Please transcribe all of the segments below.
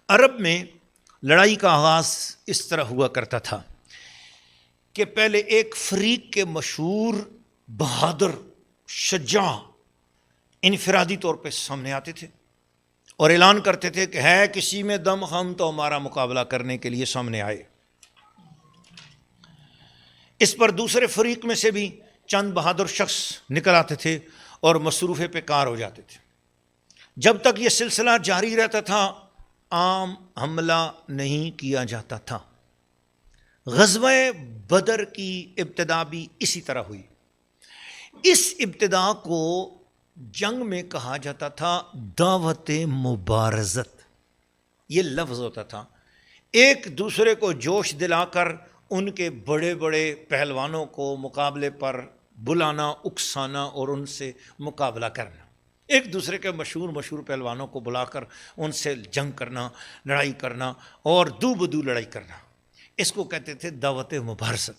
عرب میں لڑائی کا آغاز اس طرح ہوا کرتا تھا کہ پہلے ایک فریق کے مشہور بہادر شجاع انفرادی طور پہ سامنے آتے تھے اور اعلان کرتے تھے کہ ہے کسی میں دم ہم تو ہمارا مقابلہ کرنے کے لیے سامنے آئے۔ اس پر دوسرے فریق میں سے بھی چند بہادر شخص نکل آتے تھے اور مصروفے پہ کار ہو جاتے تھے۔ جب تک یہ سلسلہ جاری رہتا تھا عام حملہ نہیں کیا جاتا تھا۔ غزوہ بدر کی ابتدا بھی اسی طرح ہوئی۔ اس ابتدا کو جنگ میں کہا جاتا تھا دعوت مبارزت، یہ لفظ ہوتا تھا، ایک دوسرے کو جوش دلا کر ان کے بڑے بڑے پہلوانوں کو مقابلے پر بلانا، اکسانا اور ان سے مقابلہ کرنا، ایک دوسرے کے مشہور پہلوانوں کو بلا کر ان سے جنگ کرنا، لڑائی کرنا اور دو بدو لڑائی کرنا، اس کو کہتے تھے دعوت مبارزت۔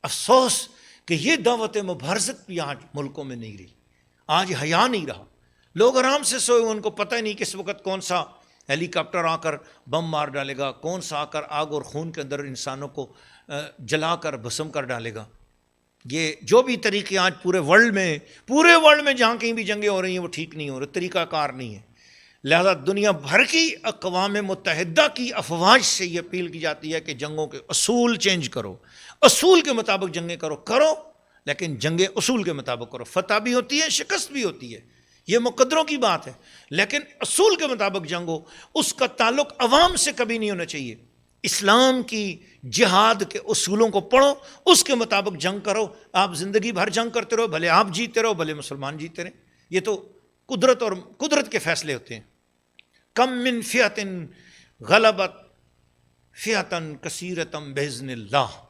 افسوس کہ یہ دعوت مبارزت بھی آج ملکوں میں نہیں رہی، آج حیا نہیں رہا، لوگ آرام سے سوئے، ان کو پتہ ہی نہیں کس وقت کون سا ہیلی کاپٹر آ کر بم مار ڈالے گا، کون سا آ کر آگ اور خون کے اندر انسانوں کو جلا کر بھسم کر ڈالے گا۔ یہ جو بھی طریقے آج پورے ورلڈ میں جہاں کہیں بھی جنگیں ہو رہی ہیں وہ ٹھیک نہیں ہو رہے، طریقہ کار نہیں ہے۔ لہذا دنیا بھر کی اقوام متحدہ کی افواج سے یہ اپیل کی جاتی ہے کہ جنگوں کے اصول چینج کرو، اصول کے مطابق جنگیں کرو لیکن جنگیں اصول کے مطابق کرو۔ فتح بھی ہوتی ہے، شکست بھی ہوتی ہے، یہ مقدروں کی بات ہے، لیکن اصول کے مطابق جنگ ہو، اس کا تعلق عوام سے کبھی نہیں ہونا چاہیے۔ اسلام کی جہاد کے اصولوں کو پڑھو، اس کے مطابق جنگ کرو۔ آپ زندگی بھر جنگ کرتے رہو، بھلے آپ جیتے رہو بھلے مسلمان جیتے رہیں، یہ تو قدرت کے فیصلے ہوتے ہیں۔ کم من فئۃ غلبت فئۃ کثیرۃ باذن اللہ۔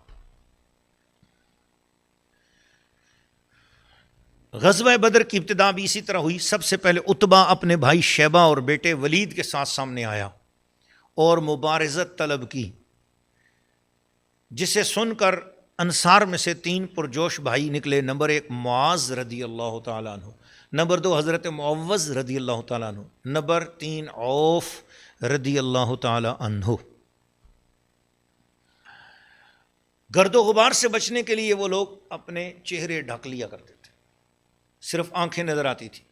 غزوہ بدر کی ابتدا بھی اسی طرح ہوئی۔ سب سے پہلے عتبہ اپنے بھائی شیبہ اور بیٹے ولید کے ساتھ سامنے آیا اور مبارزت طلب کی، جسے سن کر انصار میں سے 3 پرجوش بھائی نکلے۔ نمبر 1 معاذ رضی اللہ تعالیٰ عنہ، نمبر 2 حضرت معوذ رضی اللہ تعالیٰ عنہ، نمبر 3 عوف رضی اللہ تعالیٰ عنہ۔ گرد و غبار سے بچنے کے لیے وہ لوگ اپنے چہرے ڈھک لیا کرتے تھے، صرف آنکھیں نظر آتی تھی۔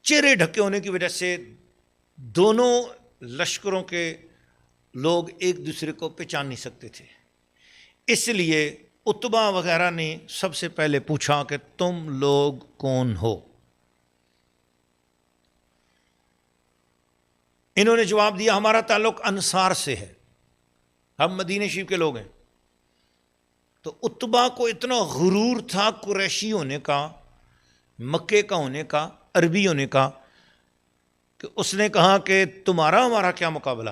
چہرے ڈھکے ہونے کی وجہ سے دونوں لشکروں کے لوگ ایک دوسرے کو پہچان نہیں سکتے تھے، اس لیے عتبہ وغیرہ نے سب سے پہلے پوچھا کہ تم لوگ کون ہو؟ انہوں نے جواب دیا ہمارا تعلق انصار سے ہے، ہم مدینہ شریف کے لوگ ہیں۔ تو عتبہ کو اتنا غرور تھا قریشی ہونے کا، مکے کا ہونے کا، عربی ہونے کا، کہ اس نے کہا کہ تمہارا ہمارا کیا مقابلہ۔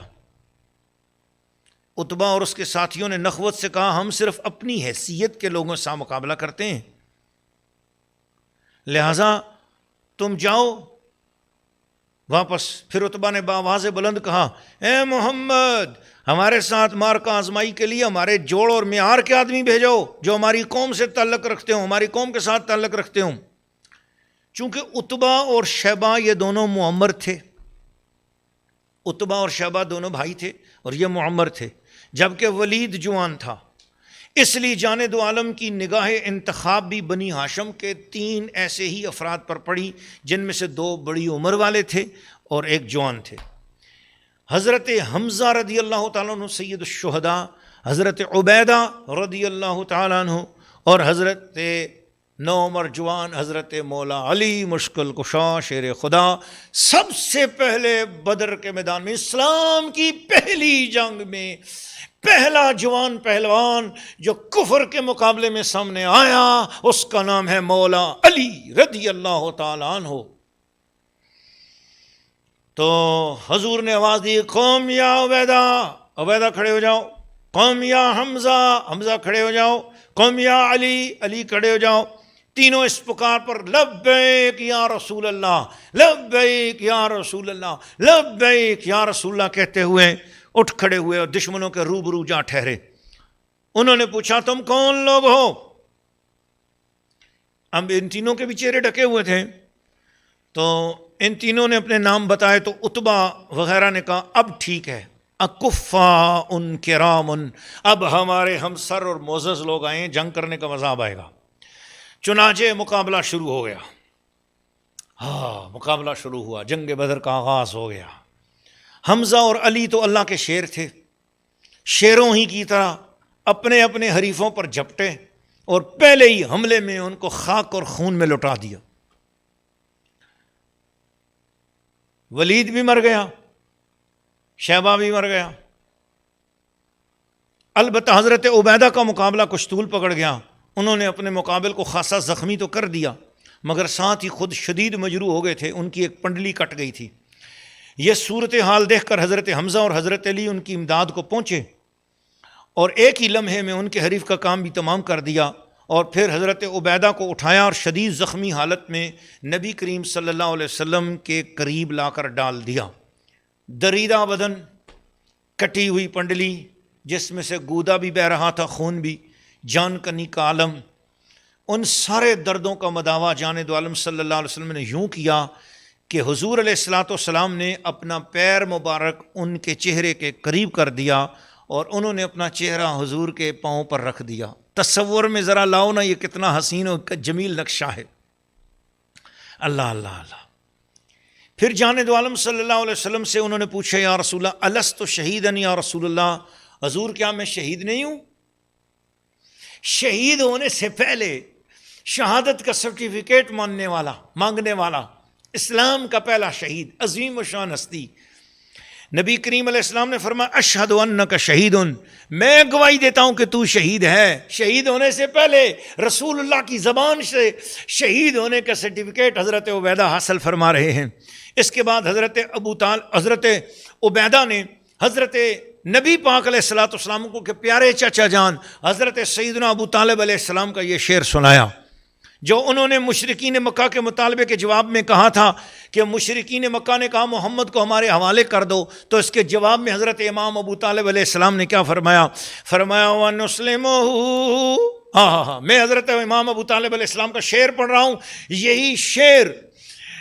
عتبہ اور اس کے ساتھیوں نے نخوت سے کہا ہم صرف اپنی حیثیت کے لوگوں سے مقابلہ کرتے ہیں، لہذا تم جاؤ واپس۔ پھر عتبہ نے بآواز بلند کہا اے محمد، ہمارے ساتھ معرکہ آزمائی کے لیے ہمارے جوڑ اور معیار کے آدمی بھیجو جو ہماری قوم سے تعلق رکھتے ہوں، ہماری قوم کے ساتھ تعلق رکھتے ہوں۔ چونکہ عتبہ اور شیبہ یہ دونوں معمر تھے، عتبہ اور شیبہ دونوں بھائی تھے اور یہ معمر تھے، جبکہ ولید جوان تھا، اس لیے جانے دو عالم کی نگاہ انتخاب بھی بنی ہاشم کے 3 ایسے ہی افراد پر پڑی، جن میں سے 2 بڑی عمر والے تھے اور ایک جوان تھے۔ حضرت حمزہ رضی اللہ تعالیٰ عنہ سید الشہداء، حضرت عبیدہ رضی اللہ تعالیٰ عنہ اور حضرت نوعمر جوان حضرت مولا علی مشکل کشا شیر خدا سب سے پہلے بدر کے میدان میں، اسلام کی پہلی جنگ میں پہلا جوان پہلوان جو کفر کے مقابلے میں سامنے آیا، اس کا نام ہے مولا علی رضی اللہ تعالیٰ عنہ۔ تو حضور نے آواز دی قوم یا عبیدہ، عبیدہ کھڑے ہو جاؤ، قوم یا حمزہ، حمزہ کھڑے ہو جاؤ، قوم یا علی، علی کھڑے ہو جاؤ۔ تینوں اس پکار پر لبیک یا رسول اللہ، لبیک یا رسول اللہ، لبیک یا رسول اللہ کہتے ہوئے اٹھ کھڑے ہوئے اور دشمنوں کے روبرو جا ٹھہرے۔ انہوں نے پوچھا تم کون لوگ ہو؟ اب ان تینوں کے بھی چہرے ڈھکے ہوئے تھے، تو ان تینوں نے اپنے نام بتائے تو عتبہ وغیرہ نے کہا اب ٹھیک ہے، اکفا ان کرام، اب ہمارے ہم سر اور معزز لوگ آئے ہیں، جنگ کرنے کا مزہ اب آئے گا۔ چنانچہ مقابلہ شروع ہو گیا، مقابلہ شروع ہوا، جنگ بدر کا آغاز ہو گیا۔ حمزہ اور علی تو اللہ کے شیر تھے، شیروں ہی کی طرح اپنے اپنے حریفوں پر جھپٹے اور پہلے ہی حملے میں ان کو خاک اور خون میں لٹا دیا۔ ولید بھی مر گیا، شیبہ بھی مر گیا، البتہ حضرت عبیدہ کا مقابلہ کچھ طول پکڑ گیا۔ انہوں نے اپنے مقابل کو خاصا زخمی تو کر دیا، مگر ساتھ ہی خود شدید مجروح ہو گئے تھے، ان کی ایک پنڈلی کٹ گئی تھی۔ یہ صورتحال دیکھ کر حضرت حمزہ اور حضرت علی ان کی امداد کو پہنچے اور ایک ہی لمحے میں ان کے حریف کا کام بھی تمام کر دیا، اور پھر حضرت عبیدہ کو اٹھایا اور شدید زخمی حالت میں نبی کریم صلی اللہ علیہ وسلم کے قریب لا کر ڈال دیا۔ دریدہ بدن، کٹی ہوئی پنڈلی جس میں سے گودا بھی بہہ رہا تھا، خون بھی، جان کنی کا عالم، ان سارے دردوں کا مداوا جان دو عالم صلی اللہ علیہ وسلم نے یوں کیا کہ حضور علیہ الصلوۃ والسلام نے اپنا پیر مبارک ان کے چہرے کے قریب کر دیا اور انہوں نے اپنا چہرہ حضور کے پاؤں پر رکھ دیا۔ تصور میں ذرا لاؤ نا، یہ کتنا حسین و جمیل نقشہ ہے۔ اللہ اللہ اللہ۔ پھر جان دو عالم صلی اللہ علیہ وسلم سے انہوں نے پوچھا یا رسول اللہ الست شہیدن یا رسول اللہ، حضور کیا میں شہید نہیں ہوں؟ شہید ہونے سے پہلے شہادت کا سرٹیفکیٹ مانگنے والا، اسلام کا پہلا شہید، عظیم و شان ہستی، نبی کریم علیہ السلام نے فرمایا اشہد انک شہید، میں گواہی دیتا ہوں کہ تو شہید ہے۔ شہید ہونے سے پہلے رسول اللہ کی زبان سے شہید ہونے کا سرٹیفکیٹ حضرت عبیدہ حاصل فرما رہے ہیں۔ اس کے بعد حضرت عبیدہ نے حضرت نبی پاک علیہ الصلوۃ والسلام کو کہ پیارے چچا جان حضرت سیدنا ابو طالب علیہ السلام کا یہ شعر سنایا جو انہوں نے مشرکین مکہ کے مطالبے کے جواب میں کہا تھا کہ مشرکین مکہ نے کہا محمد کو ہمارے حوالے کر دو، تو اس کے جواب میں حضرت امام ابو طالب علیہ السلام نے کیا فرمایا؟ فرمایا وَنُسْلِمُهُ، میں حضرت امام ابو طالب علیہ السلام کا شعر پڑھ رہا ہوں۔ یہی شعر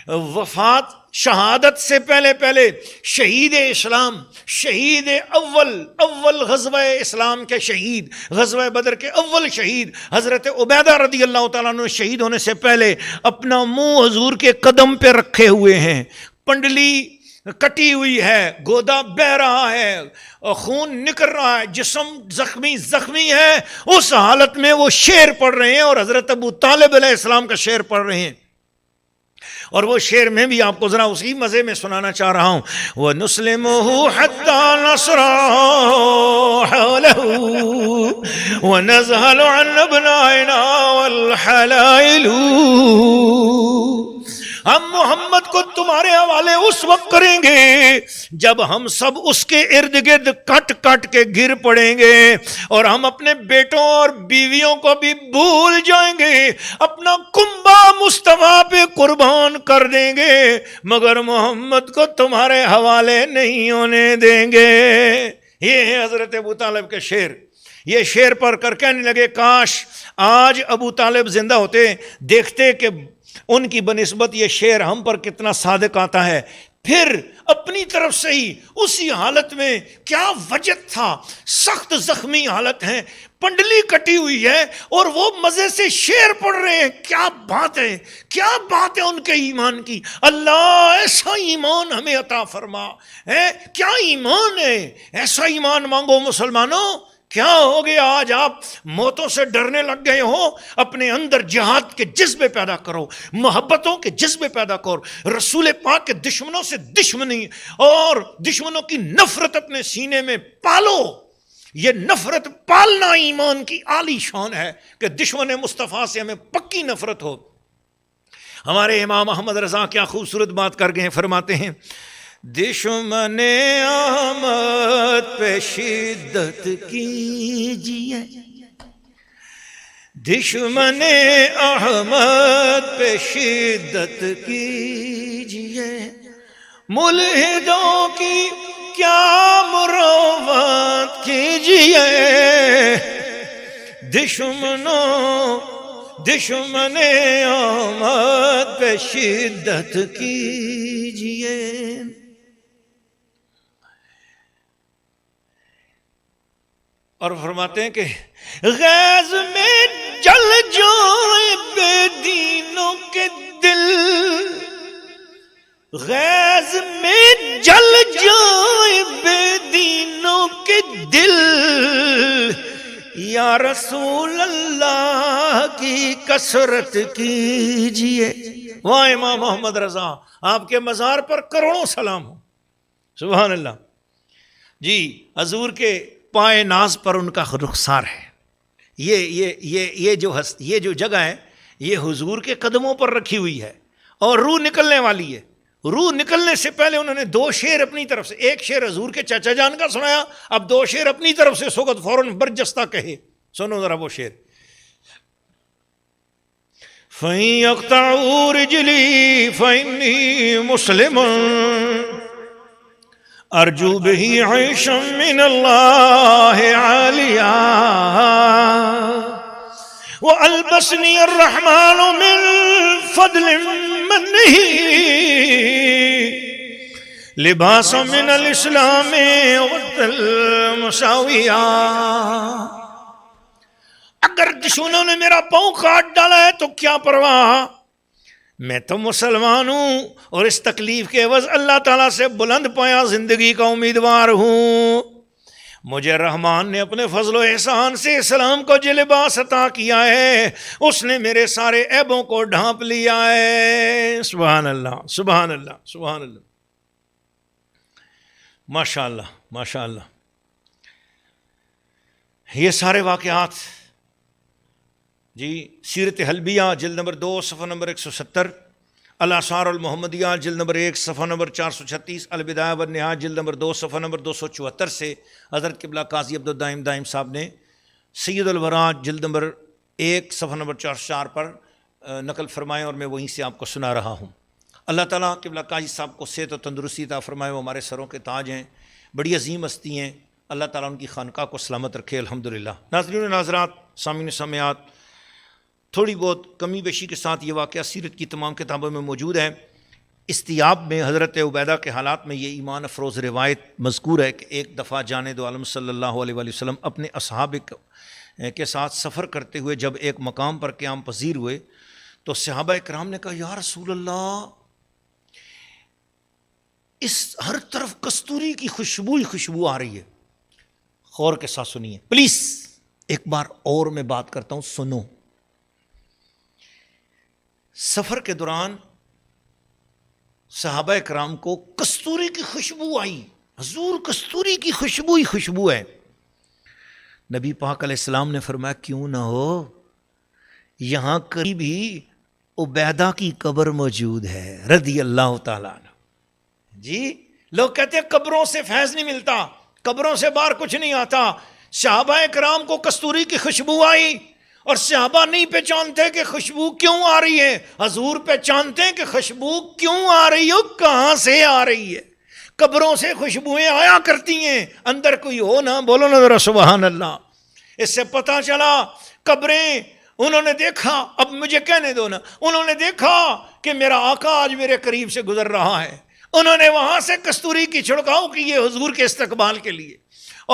وفات شہادت سے پہلے شہید اسلام، شہید اول غزوہ اسلام کے شہید، غزوہ بدر کے اول شہید حضرت عبیدہ رضی اللہ تعالیٰ عنہ شہید ہونے سے پہلے اپنا منہ حضور کے قدم پہ رکھے ہوئے ہیں، پنڈلی کٹی ہوئی ہے، گودا بہہ رہا ہے، خون نکل رہا ہے، جسم زخمی ہے، اس حالت میں وہ شعر پڑھ رہے ہیں اور حضرت ابو طالب علیہ السلام کا شعر پڑھ رہے ہیں۔ اور وہ شعر میں بھی آپ کو ذرا اسی مزے میں سنانا چاہ رہا ہوں، وَنُسْلِمُهُ حَتَّى نَصْرَ حَوْلَهُ وَنَزْهَلُ عَنْ أَبْنَائِنَا وَالْحَلَائِلُ، ہم محمد کو تمہارے حوالے اس وقت کریں گے جب ہم سب اس کے ارد گرد کٹ کے گر پڑیں گے اور ہم اپنے بیٹوں اور بیویوں کو بھی بھول جائیں گے، اپنا کنبہ مصطفیٰ پہ قربان کر دیں گے، مگر محمد کو تمہارے حوالے نہیں ہونے دیں گے۔ یہ ہے حضرت ابو طالب کے شعر۔ یہ شعر پڑھ کر کہنے لگے کاش آج ابو طالب زندہ ہوتے، دیکھتے کہ ان کی بنسبت یہ شعر ہم پر کتنا صادق آتا ہے۔ پھر اپنی طرف سے ہی اسی حالت میں، کیا وجد تھا، سخت زخمی حالت ہے، پنڈلی کٹی ہوئی ہے اور وہ مزے سے شعر پڑھ رہے ہیں۔ کیا بات ہے، کیا بات ہے ان کے ایمان کی۔ اللہ ایسا ایمان ہمیں عطا فرما ہے، کیا ایمان ہے، ایسا ایمان مانگو مسلمانوں۔ کیا ہو گیا آج آپ موتوں سے ڈرنے لگ گئے ہو؟ اپنے اندر جہاد کے جذبے پیدا کرو، محبتوں کے جذبے پیدا کرو، رسول پاک کے دشمنوں سے دشمنی اور دشمنوں کی نفرت اپنے سینے میں پالو۔ یہ نفرت پالنا ایمان کی عالی شان ہے کہ دشمن مصطفیٰ سے ہمیں پکی نفرت ہو۔ ہمارے امام احمد رضا کیا خوبصورت بات کر گئے ہیں، فرماتے ہیں دشمن احمد پہ شدت کیجیے، دشمن احمد پہ شدت کیجیے، ملحدوں کی کیا مروت کیجیے، دشمن آمد پہ شدت کیجئے. اور فرماتے ہیں کہ غیظ میں جل جائے بے دینوں کے دل، غیظ میں جل جائے بے دینوں کے دل، یا رسول اللہ کی کثرت کیجئے. واہ امام محمد رضا، آپ کے مزار پر کروڑوں سلام ہو. سبحان اللہ. جی حضور کے پائے ناز پر ان کا رخسار ہے. یہ جو جگہ ہے یہ حضور کے قدموں پر رکھی ہوئی ہے اور روح نکلنے والی ہے. روح نکلنے سے پہلے انہوں نے 2 شعر اپنی طرف سے، ایک شعر حضور کے چچا جان کا سنایا، اب 2 شعر اپنی طرف سے سوگت فوراً برجستہ کہے. سنو ذرا وہ شعر. فَإِن يَقْطَعُوا رِجْلِي فَإِنِّي مُسْلِمٌ أَرْجُو بِهِ عَيْشًا مِّنَ اللَّهِ عَالِيًا وَأَلْبَسْنِي الرَّحْمَنُ مِن فَضْلٍ مَّنِّهِ لِبَاسًا مِّنَ الْإِسْلَامِ وَالْمُسَاوِيًا. اگر دشمنوں نے میرا پاؤں کاٹ ڈالا ہے تو کیا پرواہ، میں تو مسلمان ہوں اور اس تکلیف کے عوض اللہ تعالیٰ سے بلند پایا زندگی کا امیدوار ہوں. مجھے رحمان نے اپنے فضل و احسان سے اسلام کو جو لباس عطا کیا ہے اس نے میرے سارے عیبوں کو ڈھانپ لیا ہے. سبحان اللہ سبحان اللہ سبحان اللہ. ماشاء اللہ ماشاء اللہ. یہ سارے واقعات جی سیرت حلبیہ جلد نمبر 2 صفحہ نمبر 170، الآثار المحمدیہ جلد نمبر 1 صفحہ نمبر 436، البدایہ والنہایہ جلد نمبر 2 صفحہ نمبر 274 سے حضرت قبلہ قاضی عبدالدائم دائم صاحب نے سید الورا جلد نمبر 1 صفحہ نمبر 404 پر نقل فرمائے اور میں وہیں سے آپ کو سنا رہا ہوں. اللہ تعالیٰ قبلہ قاضی صاحب کو صحت و تندرستی عطا فرمائے. وہ ہمارے سروں کے تاج ہیں، بڑی عظیم ہستی ہیں. اللہ تعالیٰ ان کی خانقاہ کو سلامت رکھے. الحمدللہ. ناظرین و ناظرات، سامعین سامعات، تھوڑی بہت کمی بیشی کے ساتھ یہ واقعہ سیرت کی تمام کتابوں میں موجود ہے. استیاب میں حضرت عبیدہ کے حالات میں یہ ایمان افروز روایت مذکور ہے کہ ایک دفعہ جانب عالم صلی اللہ علیہ وآلہ وسلم اپنے اصحاب کے ساتھ سفر کرتے ہوئے جب ایک مقام پر قیام پذیر ہوئے تو صحابہ کرام نے کہا یا رسول اللہ، اس ہر طرف کستوری کی خوشبو آ رہی ہے. غور کے ساتھ سنیے پلیز، ایک بار اور میں بات کرتا ہوں، سنو. سفر کے دوران صحابہ کرام کو کستوری کی خوشبو آئی. حضور کستوری کی خوشبو ہے. نبی پاک علیہ السلام نے فرمایا کیوں نہ ہو، یہاں قریب ہی عبیدہ کی قبر موجود ہے رضی اللہ تعالیٰ عنہ. جی لوگ کہتے ہیں قبروں سے فیض نہیں ملتا، قبروں سے باہر کچھ نہیں آتا. صحابہ کرام کو کستوری کی خوشبو آئی اور صحابہ نہیں پہچانتے کہ خوشبو کیوں آ رہی ہے. حضور پہچانتے ہیں کہ خوشبو کیوں آ رہی ہے، کہاں سے آ رہی ہے. قبروں سے خوشبوئیں آیا کرتی ہیں، اندر کوئی ہو نا، بولو نا ذرا سبحان اللہ. اس سے پتہ چلا قبریں انہوں نے دیکھا، اب مجھے کہنے دو نا، انہوں نے دیکھا کہ میرا آقا آج میرے قریب سے گزر رہا ہے. انہوں نے وہاں سے کستوری کی چھڑکاؤ کی ہے حضور کے استقبال کے لیے.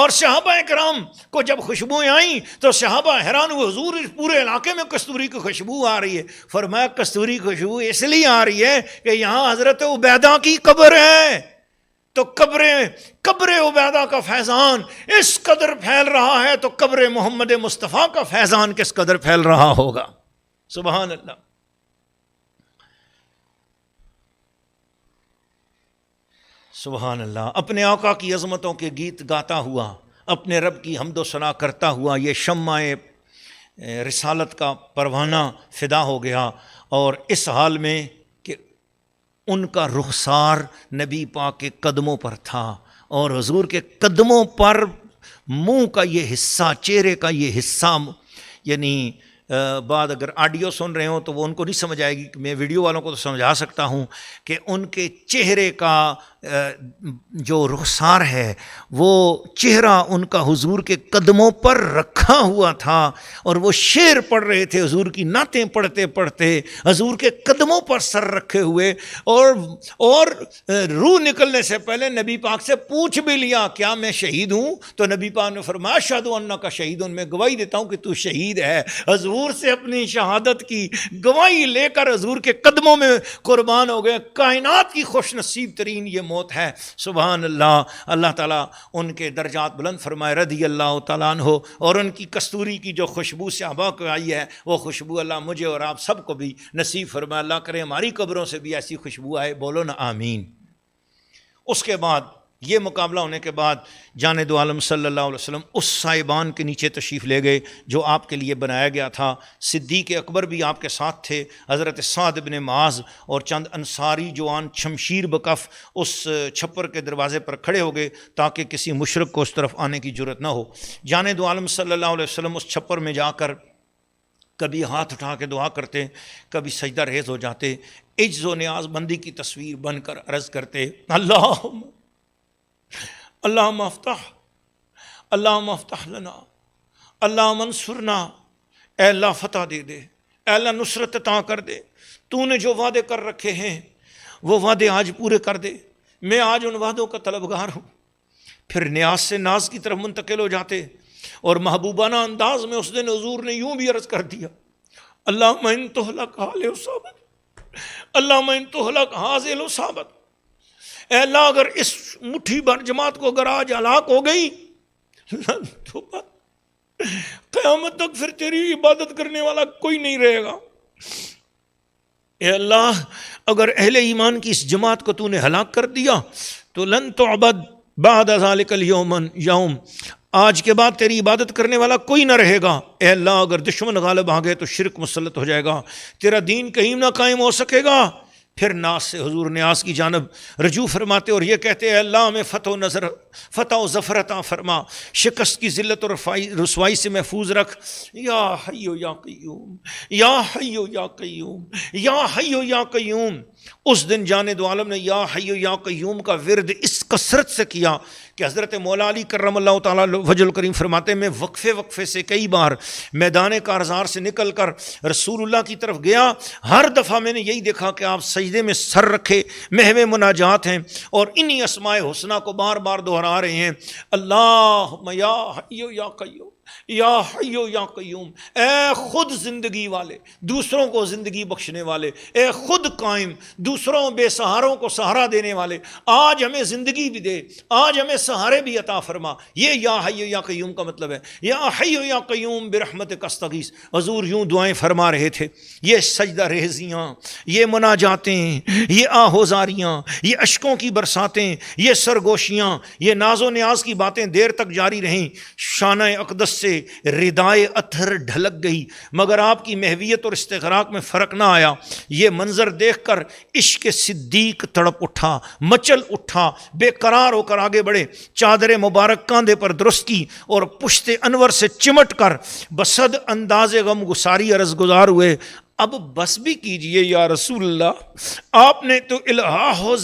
اور صحابہ کرام کو جب خوشبوئیں آئیں تو صحابہ حیران ہوئے، حضور اس پورے علاقے میں کستوری کی خوشبو آ رہی ہے. فرمایا کستوری کی خوشبو اس لیے آ رہی ہے کہ یہاں حضرت عبیدہ کی قبر ہے. تو قبر عبیدہ کا فیضان اس قدر پھیل رہا ہے تو قبر محمد مصطفیٰ کا فیضان کس قدر پھیل رہا ہوگا. سبحان اللہ. سبحان اللہ. اپنے آقا کی عظمتوں کے گیت گاتا ہوا، اپنے رب کی حمد و ثنا کرتا ہوا یہ شمع رسالت کا پروانہ فدا ہو گیا. اور اس حال میں کہ ان کا رخسار نبی پاک کے قدموں پر تھا اور حضور کے قدموں پر منہ کا یہ حصہ، چہرے کا یہ حصہ، یعنی بعد اگر آڈیو سن رہے ہوں تو وہ ان کو نہیں سمجھ آئے گی، میں ویڈیو والوں کو تو سمجھا سکتا ہوں کہ ان کے چہرے کا جو رخسار ہے وہ چہرہ ان کا حضور کے قدموں پر رکھا ہوا تھا، اور وہ شعر پڑھ رہے تھے حضور کی نعتیں پڑھتے پڑھتے، حضور کے قدموں پر سر رکھے ہوئے، اور روح نکلنے سے پہلے نبی پاک سے پوچھ بھی لیا کیا میں شہید ہوں؟ تو نبی پاک نے فرمایا اشہد انک شہید، میں گواہی دیتا ہوں کہ تو شہید ہے۔ حضور سے اپنی شہادت کی گواہی لے کر حضور کے قدموں میں قربان ہو گئے۔ کائنات کی خوش نصیب ترین یہ موت ہے۔ سبحان اللہ، اللہ تعالیٰ ان کے درجات بلند فرمائے رضی اللہ تعالیٰ عنہ، اور ان کی کستوری کی جو خوشبو صحابہ کو آئی ہے وہ خوشبو اللہ مجھے اور آپ سب کو بھی نصیب فرمائے۔ اللہ کرے ہماری قبروں سے بھی ایسی خوشبو آئے، بولو نا آمین۔ اس کے بعد یہ مقابلہ ہونے کے بعد جان دو عالم صلی اللہ علیہ وسلم اس سائبان کے نیچے تشریف لے گئے جو آپ کے لیے بنایا گیا تھا۔ صدیق اکبر بھی آپ کے ساتھ تھے، حضرت سعد بن معاذ اور چند انصاری جوان شمشیر بکف اس چھپر کے دروازے پر کھڑے ہو گئے تاکہ کسی مشرک کو اس طرف آنے کی جرت نہ ہو۔ جان دو عالم صلی اللہ علیہ وسلم اس چھپر میں جا کر کبھی ہاتھ اٹھا کے دعا کرتے، کبھی سجدہ ریز ہو جاتے، عجز و نیاز بندی کی تصویر بن کر عرض کرتے اللہم افتح لنا، اللہم انصرنا، اے اللہ فتح دے دے، اے اللہ نصرت عطا کر دے، تو نے جو وعدے کر رکھے ہیں وہ وعدے آج پورے کر دے، میں آج ان وعدوں کا طلبگار ہوں۔ پھر نیاز سے ناز کی طرف منتقل ہو جاتے، اور محبوبانہ انداز میں اس دن حضور نے یوں بھی عرض کر دیا اللہم ان تہلک حاضل اصابت، اللہم ان تہلک حاضل اصابت، اے اللہ اگر اس مٹھی بھر جماعت کو اگر آج ہلاک ہو گئی تو قیامت تک پھر تیری عبادت کرنے والا کوئی نہیں رہے گا۔ اے اللہ اگر اہل ایمان کی اس جماعت کو تو نے ہلاک کر دیا تو لن تعبد بعد ذلک اليوم، آج کے بعد تیری عبادت کرنے والا کوئی نہ رہے گا۔ اے اللہ اگر دشمن غالب آ گئے تو شرک مسلط ہو جائے گا، تیرا دین کہیں نہ قائم ہو سکے گا۔ پھر ناز سے حضور نیاز کی جانب رجوع فرماتے اور یہ کہتے اے اللہ ہمیں فتح و ظفر عطا فرما، شکست کی ذلت اور رسوائی سے محفوظ رکھ، یا حی یا قیوم، یا حی یا قیوم، یا حی یا قیوم۔ اس دن جان دو عالم نے یا حی یا قیوم کا ورد اس کثرت سے کیا کہ حضرت مولا علی کرم اللہ تعالیٰ وجہ الکریم فرماتے میں وقفے سے کئی بار میدان کارزار سے نکل کر رسول اللہ کی طرف گیا، ہر دفعہ میں نے یہی دیکھا کہ آپ سجدے میں سر رکھے محو مناجات ہیں اور انہی اسماء حسنہ کو بار بار دہرا رہے ہیں، اللہم یا حی یا قیوم، یا حی یا قیوم، اے خود زندگی والے، دوسروں کو زندگی بخشنے والے، اے خود قائم، دوسروں بے سہاروں کو سہارا دینے والے، آج ہمیں زندگی بھی دے، آج ہمیں سہارے بھی عطا فرما۔ یہ یا حی یا قیوم کا مطلب ہے، یا حی یا قیوم برحمتک استغیث۔ حضور یوں دعائیں فرما رہے تھے، یہ سجدہ ریزیاں، یہ مناجاتیں، یہ آہوزاریاں، یہ اشکوں کی برساتیں، یہ سرگوشیاں، یہ ناز و نیاز کی باتیں دیر تک جاری رہیں۔ شانہ اقدس سے ردائے اتھر ڈھلک گئی مگر آپ کی محویت اور استغراق میں فرق نہ آیا۔ یہ منظر دیکھ کر عشق صدیق تڑپ اٹھا، مچل اٹھا، بے قرار ہو کر آگے بڑھے، چادر مبارک کاندھے پر درست کی اور پشت انور سے چمٹ کر بسد انداز غم گساری عرض گزار ہوئے، اب بس بھی کیجئے یا رسول اللہ، آپ نے تو الحاح و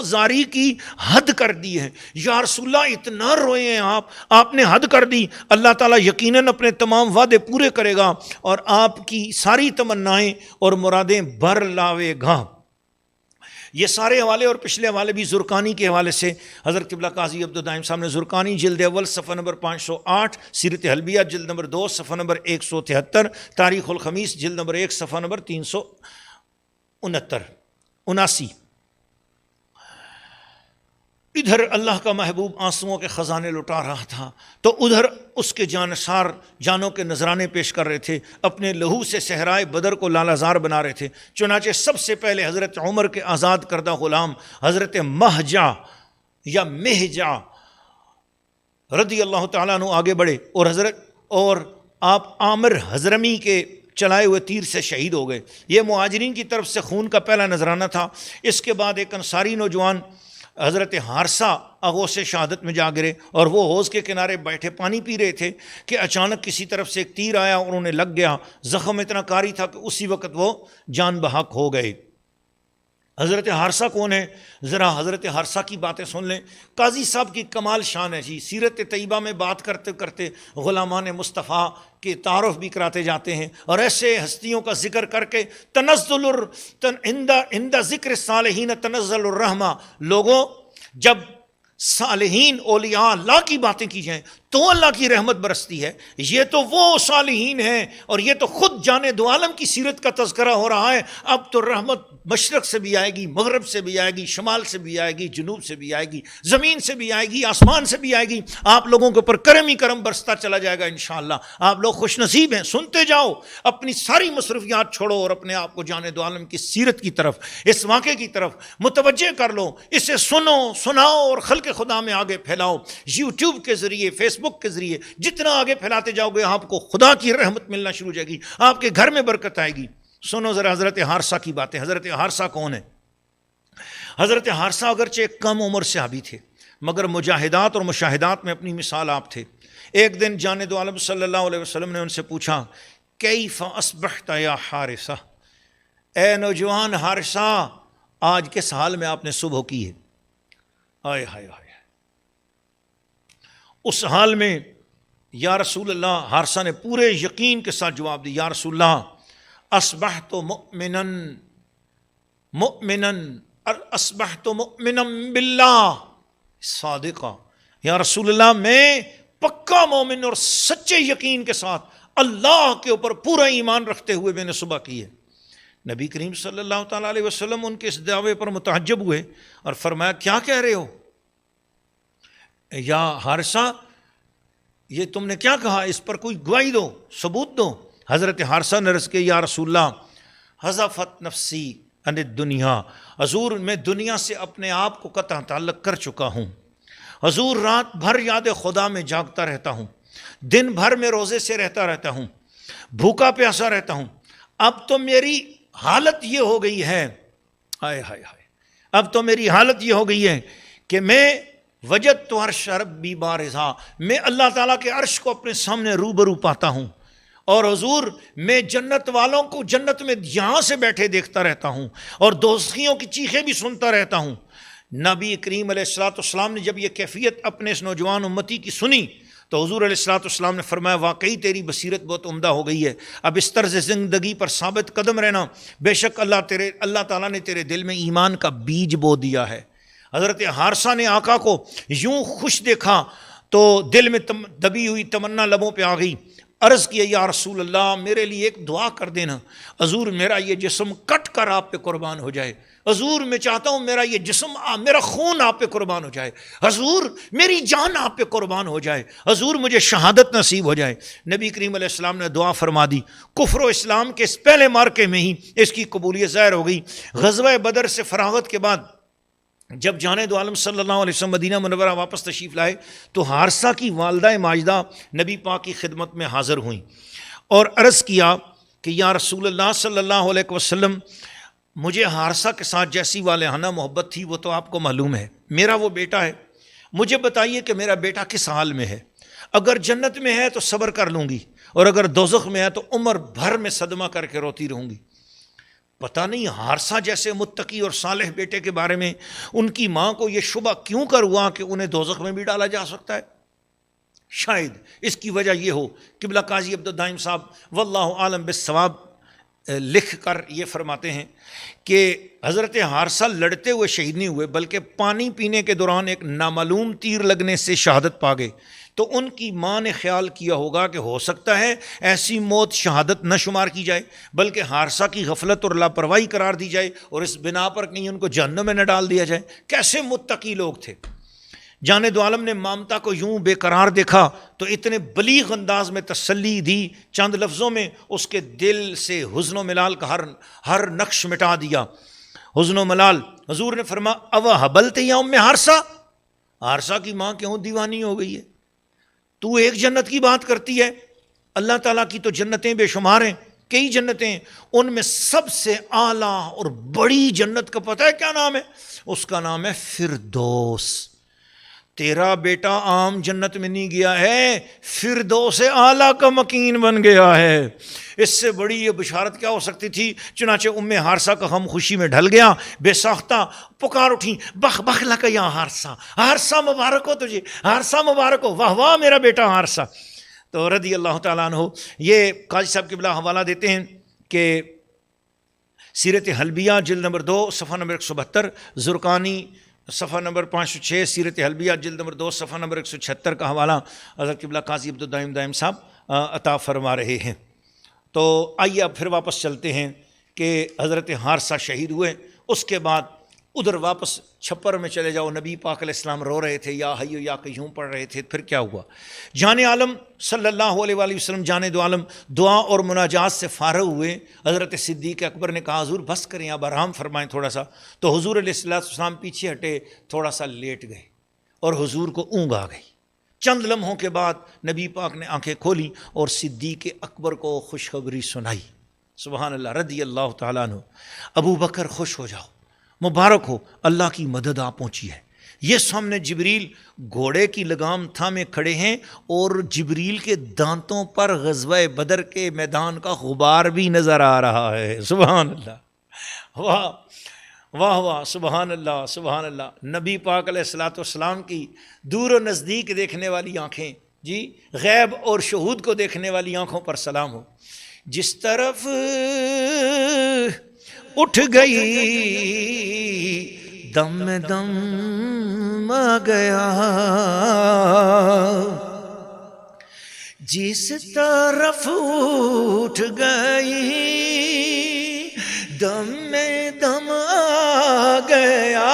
زاری کی حد کر دی ہے، یا رسول اللہ اتنا روئے ہیں آپ نے حد کر دی۔ اللہ تعالیٰ یقیناً اپنے تمام وعدے پورے کرے گا اور آپ کی ساری تمنائیں اور مرادیں بھر لاوے گا۔ یہ سارے حوالے اور پچھلے حوالے بھی زرقانی کے حوالے سے حضرت قبلہ قاضی عبدالدائم صاحب نے زرقانی جلد اول صفحہ نمبر 508، سیرت حلبیہ جلد نمبر 2 صفحہ نمبر 173، تاریخ الخمیس جلد نمبر 1 صفحہ نمبر 379۔ ادھر اللہ کا محبوب آنسوؤں کے خزانے لٹا رہا تھا تو ادھر اس کے جانثار جانوں کے نذرانے پیش کر رہے تھے، اپنے لہو سے صحرائے بدر کو لالہزار بنا رہے تھے۔ چنانچہ سب سے پہلے حضرت عمر کے آزاد کردہ غلام حضرت مہجا یا مہجا رضی اللہ تعالیٰ عنہ آگے بڑھے اور آپ عامر حضرمی کے چلائے ہوئے تیر سے شہید ہو گئے۔ یہ مہاجرین کی طرف سے خون کا پہلا نذرانہ تھا۔ اس کے بعد ایک انصاری نوجوان حضرت حارثہ آغوش شہادت میں جا گرے اور وہ حوض کے کنارے بیٹھے پانی پی رہے تھے کہ اچانک کسی طرف سے ایک تیر آیا اور انہیں لگ گیا، زخم اتنا کاری تھا کہ اسی وقت وہ جان بحق ہو گئے۔ حضرت حارثہ کون ہے؟ ذرا حضرت حارثہ کی باتیں سن لیں. قاضی صاحب کی کمال شان ہے جی. سیرت طیبہ میں بات کرتے کرتے غلامان مصطفیٰ کے تعارف بھی کراتے جاتے ہیں، اور ایسے ہستیوں کا ذکر کر کے عند ذکر الصالحین تنزل الرحمہ. لوگوں، جب صالحین اولیاء اللہ کی باتیں کی جائیں تو اللہ کی رحمت برستی ہے. یہ تو وہ صالحین ہیں، اور یہ تو خود جانے دو عالم کی سیرت کا تذکرہ ہو رہا ہے. اب تو رحمت مشرق سے بھی آئے گی، مغرب سے بھی آئے گی، شمال سے بھی آئے گی، جنوب سے بھی آئے گی، زمین سے بھی آئے گی، آسمان سے بھی آئے گی. آپ لوگوں کے اوپر کرم ہی کرم برستا چلا جائے گا انشاءاللہ. آپ لوگ خوش نصیب ہیں. سنتے جاؤ، اپنی ساری مصروفیات چھوڑو اور اپنے آپ کو جانے دو عالم کی سیرت کی طرف، اس واقعے کی طرف متوجہ کر لو. اسے سنو، سناؤ اور خلق خدا میں آگے پھیلاؤ. یوٹیوب کے ذریعے، فیس بک کے ذریعے جتنا آگے پھیلاتے جاؤ گے آپ کو خدا کی رحمت ملنا شروع ہو جائے گی، آپ کے گھر میں برکت آئے گی. سنو ذرا حضرت حارثہ کی باتیں. حضرت حارثہ کون ہے؟ حضرت حارثہ اگرچہ ایک کم عمر صحابی تھے، مگر مجاہدات اور مشاہدات میں اپنی مثال آپ تھے. ایک دن جانے دو عالم صلی اللہ علیہ وسلم نے ان سے پوچھا، کیف اصبحت یا حارثہ، اے نوجوان حارثہ آج کس حال میں آپ نے صبح کی ہے؟ آئے ہائے ہائے. اس حال میں یا رسول اللہ، حارثہ نے پورے یقین کے ساتھ جواب دیا، یا رسول اللہ اصبحت مؤمنا اصبحت مؤمنا باللہ صادقا. یا رسول اللہ میں پکا مومن اور سچے یقین کے ساتھ اللہ کے اوپر پورا ایمان رکھتے ہوئے میں نے صبح کی ہے. نبی کریم صلی اللہ تعالیٰ علیہ وسلم ان کے اس دعوے پر متعجب ہوئے اور فرمایا، کیا کہہ رہے ہو یا حارثہ؟ یہ تم نے کیا کہا؟ اس پر کوئی گواہی دو، ثبوت دو. حضرت حارثہ نے عرض کیا، یا رسول اللہ حذفت نفسی عن الدنیا، حضور میں دنیا سے اپنے آپ کو قطع تعلق کر چکا ہوں. حضور رات بھر یاد خدا میں جاگتا رہتا ہوں، دن بھر میں روزے سے رہتا ہوں، بھوکا پیاسا رہتا ہوں. اب تو میری حالت یہ ہو گئی ہے، ہائے ہائے ہائے، اب تو میری حالت یہ ہو گئی ہے کہ میں وجدت عرش ربی بارزا، میں اللہ تعالیٰ کے عرش کو اپنے سامنے روبرو پاتا ہوں. اور حضور میں جنت والوں کو جنت میں یہاں سے بیٹھے دیکھتا رہتا ہوں اور دوزخیوں کی چیخیں بھی سنتا رہتا ہوں. نبی کریم علیہ الصلوۃ والسلام نے جب یہ کیفیت اپنے اس نوجوان امتی کی سنی تو حضور علیہ الصلوۃ والسلام نے فرمایا، واقعی تیری بصیرت بہت عمدہ ہو گئی ہے، اب اس طرز زندگی پر ثابت قدم رہنا. بے شک اللہ تعالیٰ نے تیرے دل میں ایمان کا بیج بو دیا ہے. حضرت حارثہ نے آقا کو یوں خوش دیکھا تو دل میں دبی ہوئی تمنا لبوں پہ آ گئی. عرض کیا، یا رسول اللہ میرے لیے ایک دعا کر دینا. حضور میرا یہ جسم کٹ کر آپ پہ قربان ہو جائے. حضور میں چاہتا ہوں میرا یہ جسم، میرا خون آپ پہ قربان ہو جائے. حضور میری جان آپ پہ قربان ہو جائے. حضور مجھے شہادت نصیب ہو جائے. نبی کریم علیہ السلام نے دعا فرما دی. کفر و اسلام کے اس پہلے مارکے میں ہی اس کی قبولیت ظاہر ہو گئی. غزوہ بدر سے فراغت کے بعد جب جانے دو عالم صلی اللہ علیہ وسلم مدینہ منورہ واپس تشریف لائے تو حارثہ کی والدہ ماجدہ نبی پاک کی خدمت میں حاضر ہوئیں اور عرض کیا کہ یا رسول اللہ صلی اللہ علیہ وسلم، مجھے حارثہ کے ساتھ جیسی والہانہ محبت تھی وہ تو آپ کو معلوم ہے، میرا وہ بیٹا ہے، مجھے بتائیے کہ میرا بیٹا کس حال میں ہے. اگر جنت میں ہے تو صبر کر لوں گی، اور اگر دوزخ میں ہے تو عمر بھر میں صدمہ کر کے روتی رہوں گی. پتہ نہیں حارثہ جیسے متقی اور صالح بیٹے کے بارے میں ان کی ماں کو یہ شبہ کیوں کر ہوا کہ انہیں دوزخ میں بھی ڈالا جا سکتا ہے. شاید اس کی وجہ یہ ہو. قبلہ قاضی عبدالدائم صاحب واللہ عالم بالصواب لکھ کر یہ فرماتے ہیں کہ حضرت حارثہ لڑتے ہوئے شہید نہیں ہوئے بلکہ پانی پینے کے دوران ایک نامعلوم تیر لگنے سے شہادت پا گئے. تو ان کی ماں نے خیال کیا ہوگا کہ ہو سکتا ہے ایسی موت شہادت نہ شمار کی جائے بلکہ حارثہ کی غفلت اور لاپرواہی قرار دی جائے اور اس بنا پر کہیں ان کو جہنم میں نہ ڈال دیا جائے. کیسے متقی لوگ تھے. جانے دو عالم نے مامتا کو یوں بے قرار دیکھا تو اتنے بلیغ انداز میں تسلی دی، چند لفظوں میں اس کے دل سے حزن و ملال کا ہر نقش مٹا دیا. حزن و ملال. حضور نے فرمایا، او حبلت یا ام حارثہ، حارثہ کی ماں کیوں دیوانی ہو گئی ہے؟ تو ایک جنت کی بات کرتی ہے، اللہ تعالیٰ کی تو جنتیں بے شمار ہیں، کئی جنتیں ہیں. ان میں سب سے اعلیٰ اور بڑی جنت کا پتہ ہے کیا نام ہے؟ اس کا نام ہے فردوس. تیرا بیٹا عام جنت میں نہیں گیا ہے، فردوس اعلیٰ کا مکین بن گیا ہے۔ اس سے بڑی یہ بشارت کیا ہو سکتی تھی؟ چنانچہ ام حارثہ کا غم خوشی میں ڈھل گیا، بے ساختہ پکار اٹھی، بخ بخ لک یا حارثہ، حارثہ مبارک ہو تجھے، حارثہ مبارک ہو، واہ واہ میرا بیٹا حارثہ۔ تو رضی اللہ تعالیٰ عنہ یہ قاضی صاحب قبلہ حوالہ دیتے ہیں کہ سیرت حلبیہ جلد نمبر 2 صفحہ نمبر 172، زرقانی صفحہ نمبر 506، سیرت حلبیہ جلد نمبر 2 صفحہ نمبر 176 کا حوالہ حضرت قبلہ قاضی عبدالدائم دائم صاحب عطا فرما رہے ہیں۔ تو آئیے اب پھر واپس چلتے ہیں کہ حضرت حارثہ شہید ہوئے، اس کے بعد ادھر واپس چھپر میں چلے جاؤ، نبی پاک علیہ السلام رو رہے تھے، یا حیو یا قیوم پڑھ رہے تھے۔ پھر کیا ہوا؟ جان عالم صلی اللہ علیہ وآلہ وسلم جان دو عالم دعا اور مناجات سے فارغ ہوئے۔ حضرت صدیق اکبر نے کہا حضور بس کریں، آپ آرام فرمائیں تھوڑا سا۔ تو حضور علیہ السلام پیچھے ہٹے، تھوڑا سا لیٹ گئے اور حضور کو اونگ آ گئی۔ چند لمحوں کے بعد نبی پاک نے آنکھیں کھولی اور صدیق اکبر کو خوشخبری سنائی۔ سبحان اللہ، رضی اللہ تعالیٰ عنہ۔ ابو بکر خوش ہو جاؤ، مبارک ہو، اللہ کی مدد آ پہنچی ہے۔ یہ سامنے جبریل گھوڑے کی لگام تھامے کھڑے ہیں اور جبریل کے دانتوں پر غزوہ بدر کے میدان کا غبار بھی نظر آ رہا ہے۔ سبحان اللہ، واہ واہ واہ، سبحان اللہ سبحان اللہ۔ نبی پاک علیہ الصلوۃ والسلام کی دور و نزدیک دیکھنے والی آنکھیں، جی غیب اور شہود کو دیکھنے والی آنکھوں پر سلام ہو۔ جس طرف اٹھ گئی دم میں دم آ گیا، جس طرف اٹھ گئی دم میں دم آ گیا،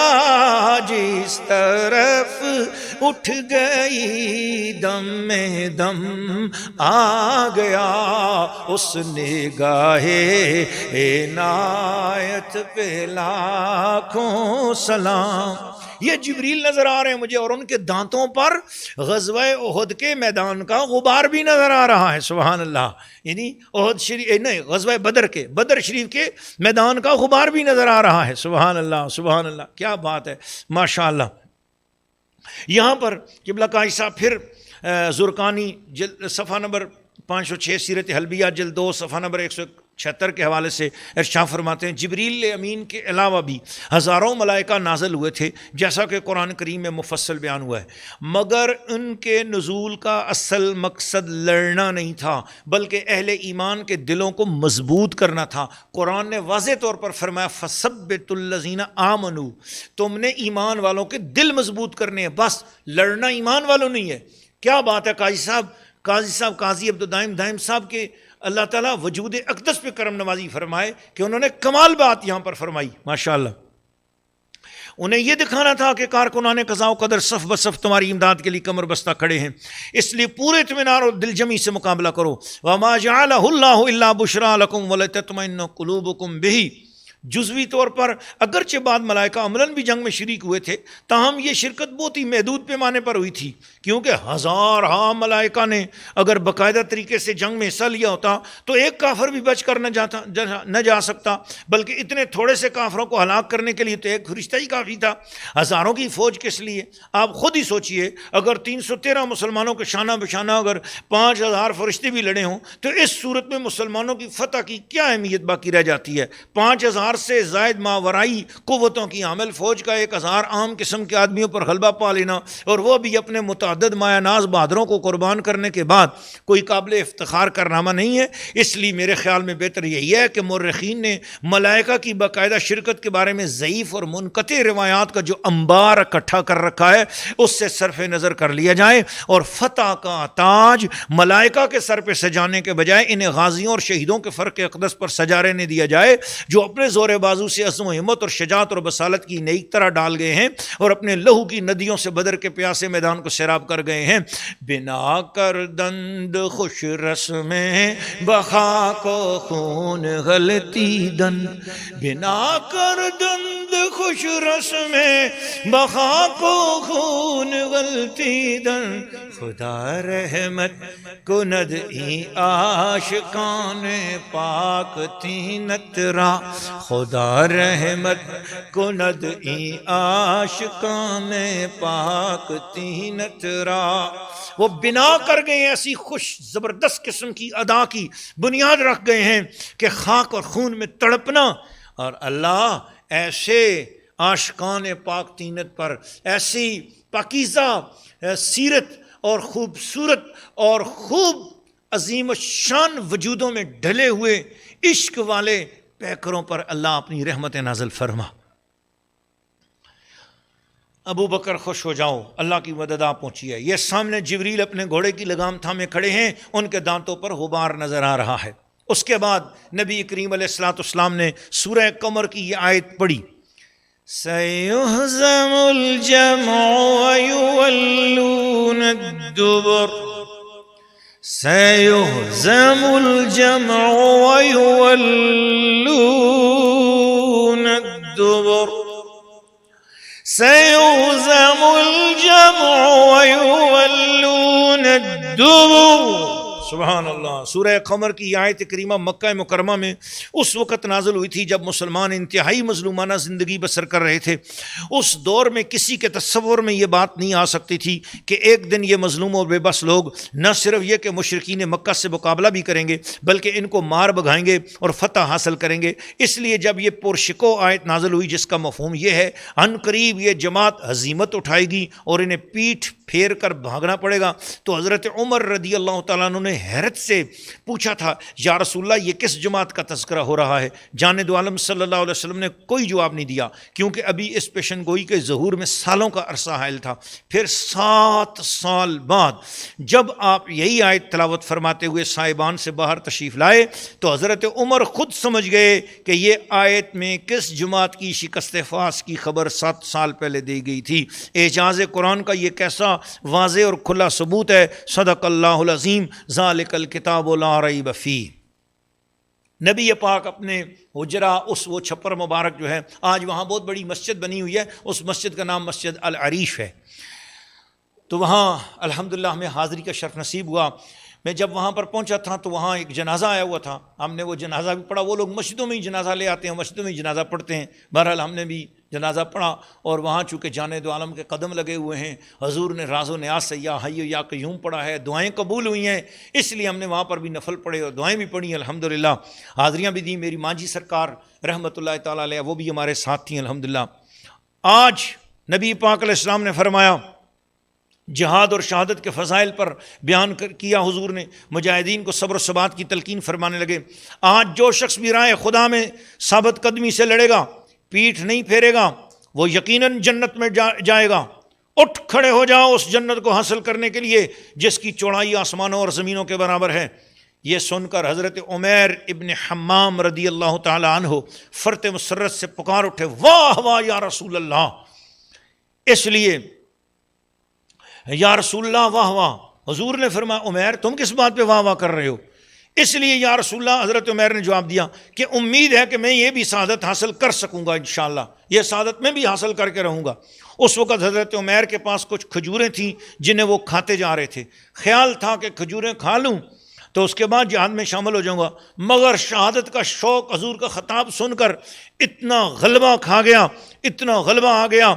جس طرف اٹھ گئی دم میں دم آ گیا، اس نگاہ عنایت پہ لاکھوں سلام۔ یہ جبریل نظر آ رہے ہیں مجھے، اور ان کے دانتوں پر غزوہ احد کے میدان کا غبار بھی نظر آ رہا ہے۔ سبحان اللہ، یعنی احد شریف نہیں، غزوہ بدر شریف کے میدان کا غبار بھی نظر آ رہا ہے۔ سبحان اللہ سبحان اللہ، کیا بات ہے، ماشاء اللہ۔ یہاں پر قبلہ قاضی صاحب پھر زرقانی صفحہ نمبر 506 سیرت حلبیہ جلد 2 صفحہ نمبر 176 کے حوالے سے ارشاد فرماتے ہیں جبریل امین کے علاوہ بھی ہزاروں ملائکہ نازل ہوئے تھے، جیسا کہ قرآن کریم میں مفصل بیان ہوا ہے، مگر ان کے نزول کا اصل مقصد لڑنا نہیں تھا، بلکہ اہل ایمان کے دلوں کو مضبوط کرنا تھا۔ قرآن نے واضح طور پر فرمایا فَثَبِّتُ الَّذِينَ آمَنُوا، تم نے ایمان والوں کے دل مضبوط کرنے ہیں، بس لڑنا ایمان والوں نہیں ہے۔ کیا بات ہے قاضی عبدالدائم دائم صاحب کے اللہ تعالیٰ وجود اقدس پہ کرم نوازی فرمائے کہ انہوں نے کمال بات یہاں پر فرمائی، ماشاءاللہ۔ انہیں یہ دکھانا تھا کہ کارکنان قضاء و قدر صف بصف تمہاری امداد کے لیے کمر بستہ کھڑے ہیں، اس لیے پورے اطمینان اور دل جمی سے مقابلہ کرو۔ وَمَا جَعَلَهُ اللَّهُ إِلَّا بُشْرَىٰ لَكُمْ وَلِتَطْمَئِنَّ قُلُوبُكُمْ بِهِ۔ جزوی طور پر اگرچہ بعد ملائکہ عملاً بھی جنگ میں شریک ہوئے تھے، تاہم یہ شرکت بہت ہی محدود پیمانے پر ہوئی تھی، کیونکہ ہزارہا ملائکہ نے اگر باقاعدہ طریقے سے جنگ میں حصہ لیا ہوتا تو ایک کافر بھی بچ کر نہ جا سکتا، بلکہ اتنے تھوڑے سے کافروں کو ہلاک کرنے کے لیے تو ایک فرشتہ ہی کافی تھا۔ ہزاروں کی فوج کس لیے؟ آپ خود ہی سوچئے، اگر 313 مسلمانوں کے شانہ بشانہ اگر 5000 فرشتے بھی لڑے ہوں تو اس صورت میں مسلمانوں کی فتح کی کیا اہمیت باقی رہ جاتی ہے؟ 5000 سے زائد ماورائی قوتوں کی حامل فوج کا 1000 عام قسم کے آدمیوں پر غلبہ پا لینا، اور وہ بھی اپنے متعدد مایہ ناز بہادروں کو قربان کرنے کے بعد، کوئی قابل افتخار کارنامہ نہیں ہے۔ اس لیے میرے خیال میں بہتر یہی ہے کہ مورخین نے ملائکہ کی باقاعدہ شرکت کے بارے میں ضعیف اور منقطع روایات کا جو انبار اکٹھا کر رکھا ہے اس سے صرف نظر کر لیا جائے، اور فتح کا تاج ملائکہ کے سر پہ سجانے کے بجائے انہیں غازیوں اور شہیدوں کے فرق اقدس پر سجا رہنے دیا جائے، جو اپنے زور بازو سے عزم و ہمت اور شجاعت اور بصالت کی نئی طرح ڈال گئے ہیں اور اپنے لہو کی ندیوں سے بدر کے پیاسے میدان کو سیراب کر گئے ہیں۔ بنا کر دند خوش رسم بخا کو خون غلطی دن، بنا کر دند خوش رسم بخا کو خون غلطی در خدا رحمت کند ای عاشقان پاک تینت را خدا رحمت کند ای عاشقان پاک تینت را. وہ بنا کر گئے ایسی خوش زبردست قسم کی ادا کی بنیاد رکھ گئے ہیں کہ خاک اور خون میں تڑپنا، اور اللہ ایسے عاشقان پاک تینت پر ایسی پاکیزہ سیرت اور خوبصورت اور خوب عظیم الشان وجودوں میں ڈھلے ہوئے عشق والے پیکروں پر اللہ اپنی رحمت نازل فرما. ابو بکر خوش ہو جاؤ، اللہ کی مدد آ پہنچی ہے. یہ سامنے جبریل اپنے گھوڑے کی لگام تھامے کھڑے ہیں، ان کے دانتوں پر غبار نظر آ رہا ہے. اس کے بعد نبی کریم علیہ السلام نے سورہ قمر کی یہ آیت پڑھی، سَيُهْزَمُ الْجَمْعُ وَيُوَلُّونَ الدُّبُرَ سَيُهْزَمُ الْجَمْعُ وَيُوَلُّونَ الدُّبُرَ سَيُهْزَمُ الْجَمْعُ وَيُوَلُّونَ الدُّبُرَ. سبحان اللہ. سورہ قمر کی آیت کریمہ مکہ مکرمہ میں اس وقت نازل ہوئی تھی جب مسلمان انتہائی مظلومانہ زندگی بسر کر رہے تھے. اس دور میں کسی کے تصور میں یہ بات نہیں آ سکتی تھی کہ ایک دن یہ مظلوم اور بے بس لوگ نہ صرف یہ کہ مشرکین مکہ سے مقابلہ بھی کریں گے بلکہ ان کو مار بگھائیں گے اور فتح حاصل کریں گے. اس لیے جب یہ پرشکو آیت نازل ہوئی جس کا مفہوم یہ ہے عن قریب یہ جماعت ہزیمت اٹھائے گی اور انہیں پیٹھ پھیر کر بھاگنا پڑے گا، تو حضرت عمر رضی اللہ تعالیٰ عنہ نے حیرت سے پوچھا تھا، یا رسول اللہ یہ کس جماعت کا تذکرہ ہو رہا ہے؟ جانے دو عالم صلی اللہ علیہ وسلم نے کوئی جواب نہیں دیا، کیونکہ ابھی اس پیشن گوئی کے ظہور میں سالوں کا عرصہ حائل تھا. پھر 7 سال بعد جب آپ یہی آیت تلاوت فرماتے ہوئے سائبان سے باہر تشریف لائے تو حضرت عمر خود سمجھ گئے کہ یہ آیت میں کس جماعت کی شکست فاس کی خبر 7 سال پہلے دی گئی تھی. اعجاز قرآن کا یہ کیسا واضح اور کھلا ثبوت ہے. صدق اللہ العظیم. ذالک الکتاب لا ریب فیہ. نبی پاک اپنے حجرہ اس وہ چھپر مبارک جو ہے، آج وہاں بہت بڑی مسجد بنی ہوئی ہے، اس مسجد کا نام مسجد العریش ہے. تو وہاں الحمدللہ ہمیں حاضری کا شرف نصیب ہوا. میں جب وہاں پر پہنچا تھا تو وہاں ایک جنازہ آیا ہوا تھا، ہم نے وہ جنازہ بھی پڑھا. وہ لوگ مسجدوں میں ہی جنازہ لے آتے ہیں، مسجدوں میں ہی جنازہ پڑھتے ہیں. بہرحال ہم نے بھی جنازہ پڑھا اور وہاں چونکہ جانے دو عالم کے قدم لگے ہوئے ہیں، حضور نے راز و نیاز سے یا حی یا قیوم پڑھا ہے، دعائیں قبول ہوئی ہیں، اس لیے ہم نے وہاں پر بھی نفل پڑھے اور دعائیں بھی پڑھی الحمدللہ. حاضریاں بھی دیں. میری ماں جی سرکار رحمۃ اللہ تعالیٰ علیہ وہ بھی ہمارے ساتھ تھیں الحمدللہ. آج نبی پاک علیہ السلام نے فرمایا، جہاد اور شہادت کے فضائل پر بیان کیا حضور نے، مجاہدین کو صبر و ثبات کی تلقین فرمانے لگے. آج جو شخص بھی راہ خدا میں ثابت قدمی سے لڑے گا، پیٹھ نہیں پھیرے گا، وہ یقیناً جنت میں جائے گا. اٹھ کھڑے ہو جاؤ اس جنت کو حاصل کرنے کے لیے جس کی چوڑائی آسمانوں اور زمینوں کے برابر ہے. یہ سن کر حضرت عمیر ابن حمام رضی اللہ تعالی عنہ فرط مسرت سے پکار اٹھے، واہ واہ یا رسول اللہ. اس لیے یا رسول اللہ واہ واہ. حضور نے فرمایا، عمیر تم کس بات پہ واہ واہ کر رہے ہو؟ اس لیے یا رسول اللہ، حضرت عمیر نے جواب دیا کہ امید ہے کہ میں یہ بھی سعادت حاصل کر سکوں گا انشاءاللہ، یہ سعادت میں بھی حاصل کر کے رہوں گا. اس وقت حضرت عمیر کے پاس کچھ کھجوریں تھیں جنہیں وہ کھاتے جا رہے تھے. خیال تھا کہ کھجوریں کھا لوں تو اس کے بعد جہاد میں شامل ہو جاؤں گا، مگر شہادت کا شوق حضور کا خطاب سن کر اتنا غلبہ کھا گیا، اتنا غلبہ آ گیا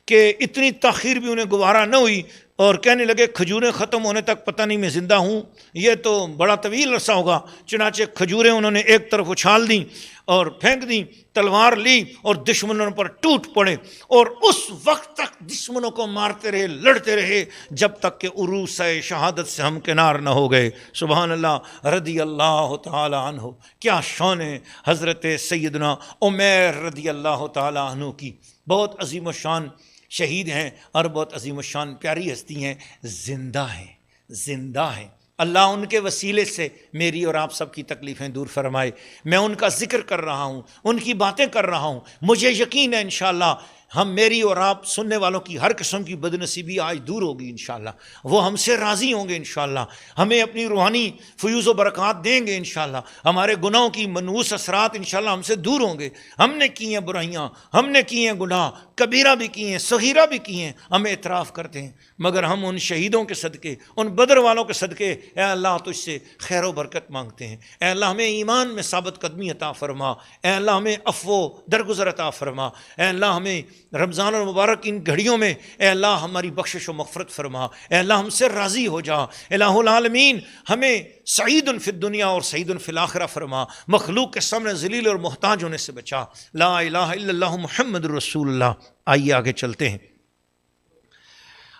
کہ اتنی تاخیر بھی انہیں گوارا نہ ہوئی اور کہنے لگے کھجوریں ختم ہونے تک پتہ نہیں میں زندہ ہوں، یہ تو بڑا طویل عرصہ ہوگا. چنانچہ کھجوریں انہوں نے ایک طرف اچھال دیں اور پھینک دیں، تلوار لی اور دشمنوں پر ٹوٹ پڑے اور اس وقت تک دشمنوں کو مارتے رہے، لڑتے رہے جب تک کہ عروس شہادت سے ہم کنار نہ ہو گئے. سبحان اللہ. رضی اللہ تعالی عنہ. کیا شان ہے حضرت سیدنا عمیر رضی اللہ تعالی عنہ کی. بہت عظیم و شان شہید ہیں اور بہت عظیم و شان پیاری ہستی ہیں، زندہ ہیں، زندہ ہیں. اللہ ان کے وسیلے سے میری اور آپ سب کی تکلیفیں دور فرمائے. میں ان کا ذکر کر رہا ہوں، ان کی باتیں کر رہا ہوں. مجھے یقین ہے انشاءاللہ ہم میری اور آپ سننے والوں کی ہر قسم کی بدنصیبی آج دور ہوگی انشاءاللہ. وہ ہم سے راضی ہوں گے انشاءاللہ, ہمیں اپنی روحانی فیوز و برکات دیں گے انشاءاللہ. ہمارے گناہوں کی منحوس اثرات انشاءاللہ ہم سے دور ہوں گے. ہم نے کی ہیں برائیاں, ہم نے کی ہیں گناہ, کبیرہ بھی کی ہیں, صغیرہ بھی کی ہیں, ہم اعتراف کرتے ہیں, مگر ہم ان شہیدوں کے صدقے, ان بدر والوں کے صدقے اے اللہ تجھ سے خیر و برکت مانگتے ہیں. اے اللہ ہمیں ایمان میں ثابت قدمی عطا فرما. اے اللہ ہمیں عفو درگزر عطا فرما. اے اللہ ہمیں رمضان المبارک ان گھڑیوں میں اے اللہ ہماری بخشش و مغفرت فرما. اے اللہ ہم سے راضی ہو جا. الہ العالمین ہمیں سعید فی الدنیا اور سعید فی الآخرہ فرما. مخلوق کے سامنے ذلیل اور محتاج ہونے سے بچا. لا الہ الا اللہ محمد رسول اللہ. آئیے آگے چلتے ہیں.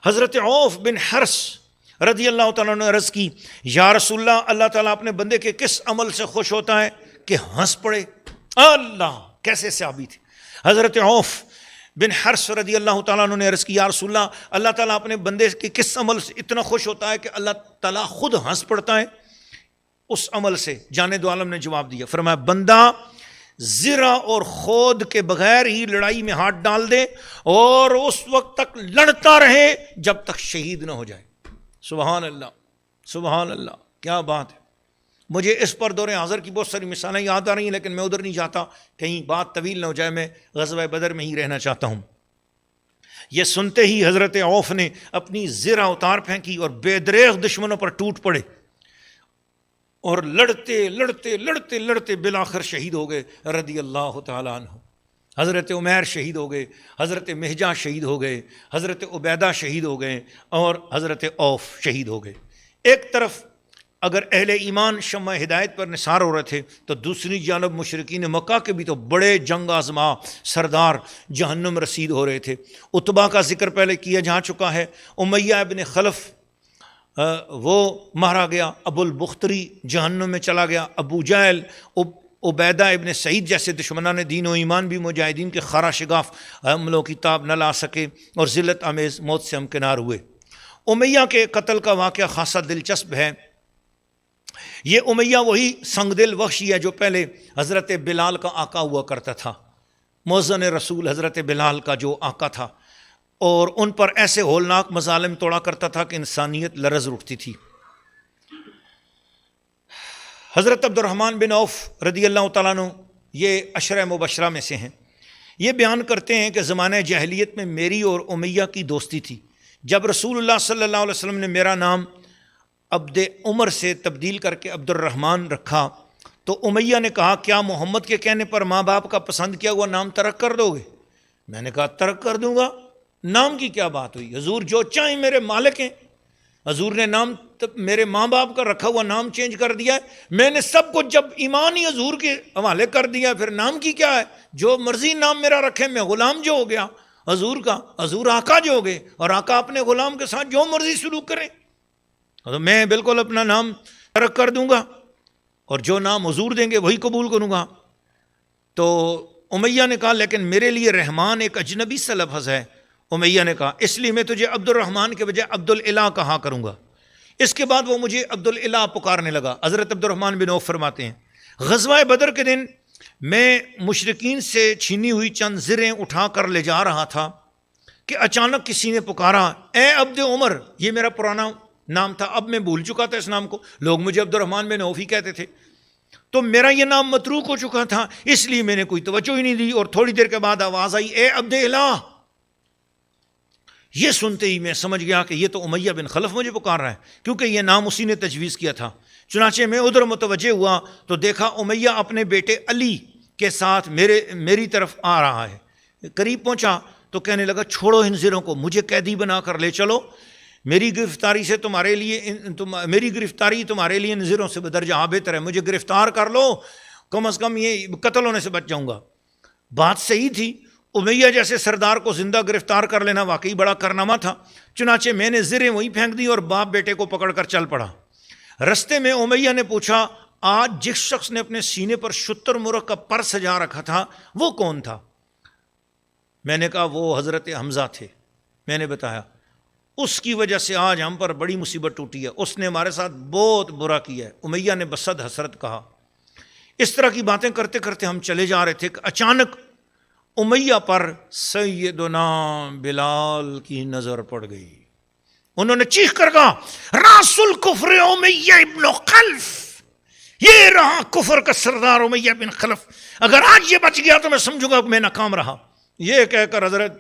حضرت عوف بن حرس رضی اللہ تعالیٰ نے عرض کی, یا رسول اللہ, اللہ تعالیٰ اپنے بندے کے کس عمل سے خوش ہوتا ہے کہ ہنس پڑے؟ اللہ کیسے صحابی تھے. حضرت عوف بن حرس رضی اللہ تعالیٰ عنہ نے عرض کی, یا رسول اللہ, اللہ تعالیٰ اپنے بندے کے کس عمل سے اتنا خوش ہوتا ہے کہ اللہ تعالیٰ خود ہنس پڑتا ہے اس عمل سے؟ جانے دو عالم نے جواب دیا, فرمایا بندہ زرہ اور خود کے بغیر ہی لڑائی میں ہاتھ ڈال دے اور اس وقت تک لڑتا رہے جب تک شہید نہ ہو جائے. سبحان اللہ, سبحان اللہ, کیا بات ہے. مجھے اس پر دور حاضر کی بہت ساری مثالیں یاد آ رہی ہیں, لیکن میں ادھر نہیں جاتا, کہیں بات طویل نہ ہو جائے. میں غزوہ بدر میں ہی رہنا چاہتا ہوں. یہ سنتے ہی حضرت عوف نے اپنی زرہ اتار پھینکی اور بے دریغ دشمنوں پر ٹوٹ پڑے اور لڑتے لڑتے لڑتے لڑتے بالآخر شہید ہو گئے رضی اللہ تعالیٰ عنہ. حضرت عمیر شہید ہو گئے, حضرت مہجہ شہید ہو گئے, حضرت عبیدہ شہید ہو گئے اور حضرت عوف شہید ہو گئے. ایک طرف اگر اہل ایمان شمع ہدایت پر نثار ہو رہے تھے تو دوسری جانب مشرکین مکہ کے بھی تو بڑے جنگ آزما سردار جہنم رسید ہو رہے تھے. عتبہ کا ذکر پہلے کیا جا چکا ہے. امیہ ابن خلف وہ مارا گیا, ابو البختری جہنم میں چلا گیا, ابو جہل, عبیدہ ابن سعید جیسے دشمنان دین و ایمان بھی مجاہدین کے خارا شگاف حملوں کی تاب نہ لا سکے اور ذلت آمیز موت سے ہمکنار ہوئے. امیہ کے قتل کا واقعہ خاصا دلچسپ ہے. یہ امیہ وہی سنگ دل وحشی ہے جو پہلے حضرت بلال کا آقا ہوا کرتا تھا, مؤذن رسول حضرت بلال کا جو آقا تھا, اور ان پر ایسے ہولناک مظالم توڑا کرتا تھا کہ انسانیت لرز اٹھتی تھی. حضرت عبد الرحمن بن عوف رضی اللہ تعالیٰ عنہ یہ عشرہ مبشرہ میں سے ہیں. یہ بیان کرتے ہیں کہ زمانہ جاہلیت میں میری اور امیہ کی دوستی تھی. جب رسول اللہ صلی اللہ علیہ وسلم نے میرا نام عبد عمر سے تبدیل کر کے عبد الرحمن رکھا تو امیہ نے کہا, کیا محمد کے کہنے پر ماں باپ کا پسند کیا ہوا نام ترک کر دو گے؟ میں نے کہا ترک کر دوں گا, نام کی کیا بات ہوئی, حضور جو چاہیں میرے مالک ہیں. حضور نے نام میرے ماں باپ کا رکھا ہوا نام چینج کر دیا ہے, میں نے سب کچھ جب ایمان ہی حضور کے حوالے کر دیا, پھر نام کی کیا ہے؟ جو مرضی نام میرا رکھے, میں غلام جو ہو گیا حضور کا, حضور آقا جو ہو گئے, اور آقا اپنے غلام کے ساتھ جو مرضی سلوک کریں, تو میں بالکل اپنا نام ترک کر دوں گا اور جو نام حضور دیں گے وہی قبول کروں گا. تو امیہ نے کہا لیکن میرے لیے رحمان ایک اجنبی سا لفظ ہے. امیہ نے کہا اس لیے میں تجھے عبد الرحمن کے بجائے عبد الالہ کہا کروں گا. اس کے بعد وہ مجھے عبد الالہ پکارنے لگا. حضرت عبد الرحمن بن عوف فرماتے ہیں, غزوہ بدر کے دن میں مشرکین سے چھینی ہوئی چند زریں اٹھا کر لے جا رہا تھا کہ اچانک کسی نے پکارا, اے عبد عمر. یہ میرا پرانا نام تھا, اب میں بھول چکا تھا اس نام کو, لوگ مجھے عبد الرحمن بن عوف ہی کہتے تھے, تو میرا یہ نام متروک ہو چکا تھا, اس لیے میں نے کوئی توجہ ہی نہیں دی. اور تھوڑی دیر کے بعد آواز آئی, اے عبد الہ. یہ سنتے ہی میں سمجھ گیا کہ یہ تو امیہ بن خلف مجھے پکار رہا ہے, کیونکہ یہ نام اسی نے تجویز کیا تھا. چنانچہ میں ادھر متوجہ ہوا تو دیکھا امیہ اپنے بیٹے علی کے ساتھ میری طرف آ رہا ہے. قریب پہنچا تو کہنے لگا, چھوڑو ان زروں کو, مجھے قیدی بنا کر لے چلو, میری گرفتاری تمہارے لیے ان زروں سے بدرجہ بہتر ہے, مجھے گرفتار کر لو, کم از کم یہ قتل ہونے سے بچ جاؤں گا. بات صحیح تھی, امیہ جیسے سردار کو زندہ گرفتار کر لینا واقعی بڑا کارنامہ تھا. چنانچہ میں نے زریں وہیں پھینک دی اور باپ بیٹے کو پکڑ کر چل پڑا. رستے میں امیہ نے پوچھا, آج جس شخص نے اپنے سینے پر شتر مرغ کا پر سجا رکھا تھا وہ کون تھا؟ میں نے کہا وہ حضرت حمزہ تھے. میں نے بتایا, اس کی وجہ سے آج ہم پر بڑی مصیبت ٹوٹی ہے, اس نے ہمارے ساتھ بہت برا کیا ہے. امیہ نے بصد حسرت کہا. اس طرح کی باتیں کرتے کرتے ہم چلے جا رہے تھے کہ اچانک امیہ پر سیدنا بلال کی نظر پڑ گئی. انہوں نے چیخ کر کہا راس الکفر امیہ ابن خلف، یہ رہا کفر کا سردار امیہ بن خلف، اگر آج یہ بچ گیا تو میں سمجھوں گا کہ میں ناکام رہا. یہ کہہ کر حضرت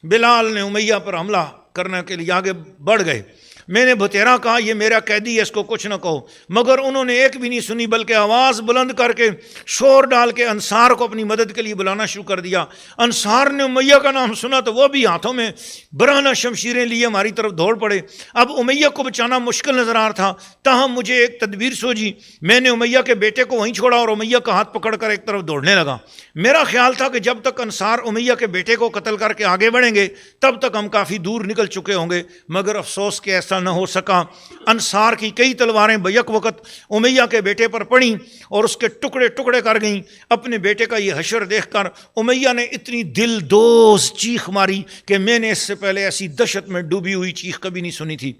بلال نے امیہ پر حملہ کرنے کے لیے آگے بڑھ گئے. میں نے بتیرا کہا یہ میرا قیدی ہے، اس کو کچھ نہ کہو، مگر انہوں نے ایک بھی نہیں سنی، بلکہ آواز بلند کر کے شور ڈال کے انصار کو اپنی مدد کے لیے بلانا شروع کر دیا. انصار نے امیہ کا نام سنا تو وہ بھی ہاتھوں میں برہنہ شمشیریں لیے ہماری طرف دوڑ پڑے. اب امیہ کو بچانا مشکل نظر آ رہا تھا، تاہم مجھے ایک تدبیر سوچی. میں نے امیہ کے بیٹے کو وہیں چھوڑا اور امیہ کا ہاتھ پکڑ کر ایک طرف دوڑنے لگا. میرا خیال تھا کہ جب تک انصار امیہ کے بیٹے کو قتل کر کے آگے بڑھیں گے تب تک ہم کافی دور نکل چکے ہوں گے، مگر افسوس کہ ایسا نہ ہو سکا. انصار کی کئی تلواریں بیک وقت امیہ کے بیٹے پر پڑیں اور اس کے ٹکڑے ٹکڑے کر گئیں. اپنے بیٹے کا یہ حشر دیکھ کر امیہ نے اتنی دل دوز چیخ ماری کہ میں نے اس سے پہلے ایسی دہشت میں ڈوبی ہوئی چیخ کبھی نہیں سنی تھی.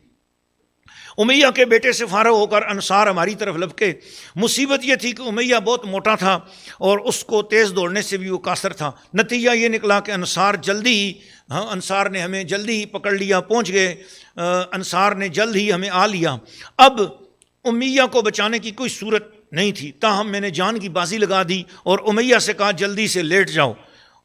امیہ کے بیٹے سے فارغ ہو کر انصار ہماری طرف لپکے. مصیبت یہ تھی کہ امیہ بہت موٹا تھا اور اس کو تیز دوڑنے سے بھی وہ قاصر تھا. نتیجہ یہ نکلا کہ انصار نے ہمیں جلدی ہی پکڑ لیا، پہنچ گئے. انصار نے جلد ہی ہمیں آ لیا. اب امیہ کو بچانے کی کوئی صورت نہیں تھی، تاہم میں نے جان کی بازی لگا دی اور امیہ سے کہا جلدی سے لیٹ جاؤ.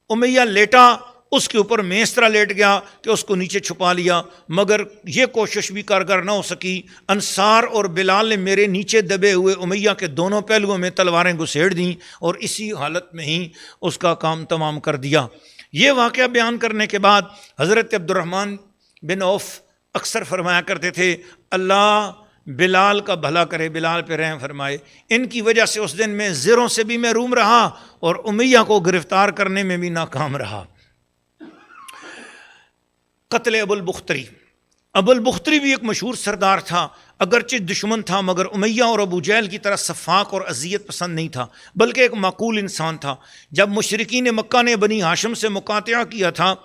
امیہ لیٹا، اس کے اوپر میں اس طرح لیٹ گیا کہ اس کو نیچے چھپا لیا، مگر یہ کوشش بھی کارگر نہ ہو سکی. انصار اور بلال نے میرے نیچے دبے ہوئے امیہ کے دونوں پہلوؤں میں تلواریں گھسیڑ دیں اور اسی حالت میں ہی اس کا کام تمام کر دیا. یہ واقعہ بیان کرنے کے بعد حضرت عبد الرحمن بن عوف اکثر فرمایا کرتے تھے اللہ بلال کا بھلا کرے، بلال پہ رحم فرمائے. ان کی وجہ سے اس دن میں زروں سے بھی محروم رہا اور امیہ کو گرفتار کرنے میں بھی ناکام رہا. قتل ابو البختری. ابو البختری بھی ایک مشہور سردار تھا، اگرچہ دشمن تھا مگر امیہ اور ابو جہل کی طرح صفاق اور اذیت پسند نہیں تھا، بلکہ ایک معقول انسان تھا. جب مشرکین مکہ نے بنی ہاشم سے مقاطعہ کیا تھا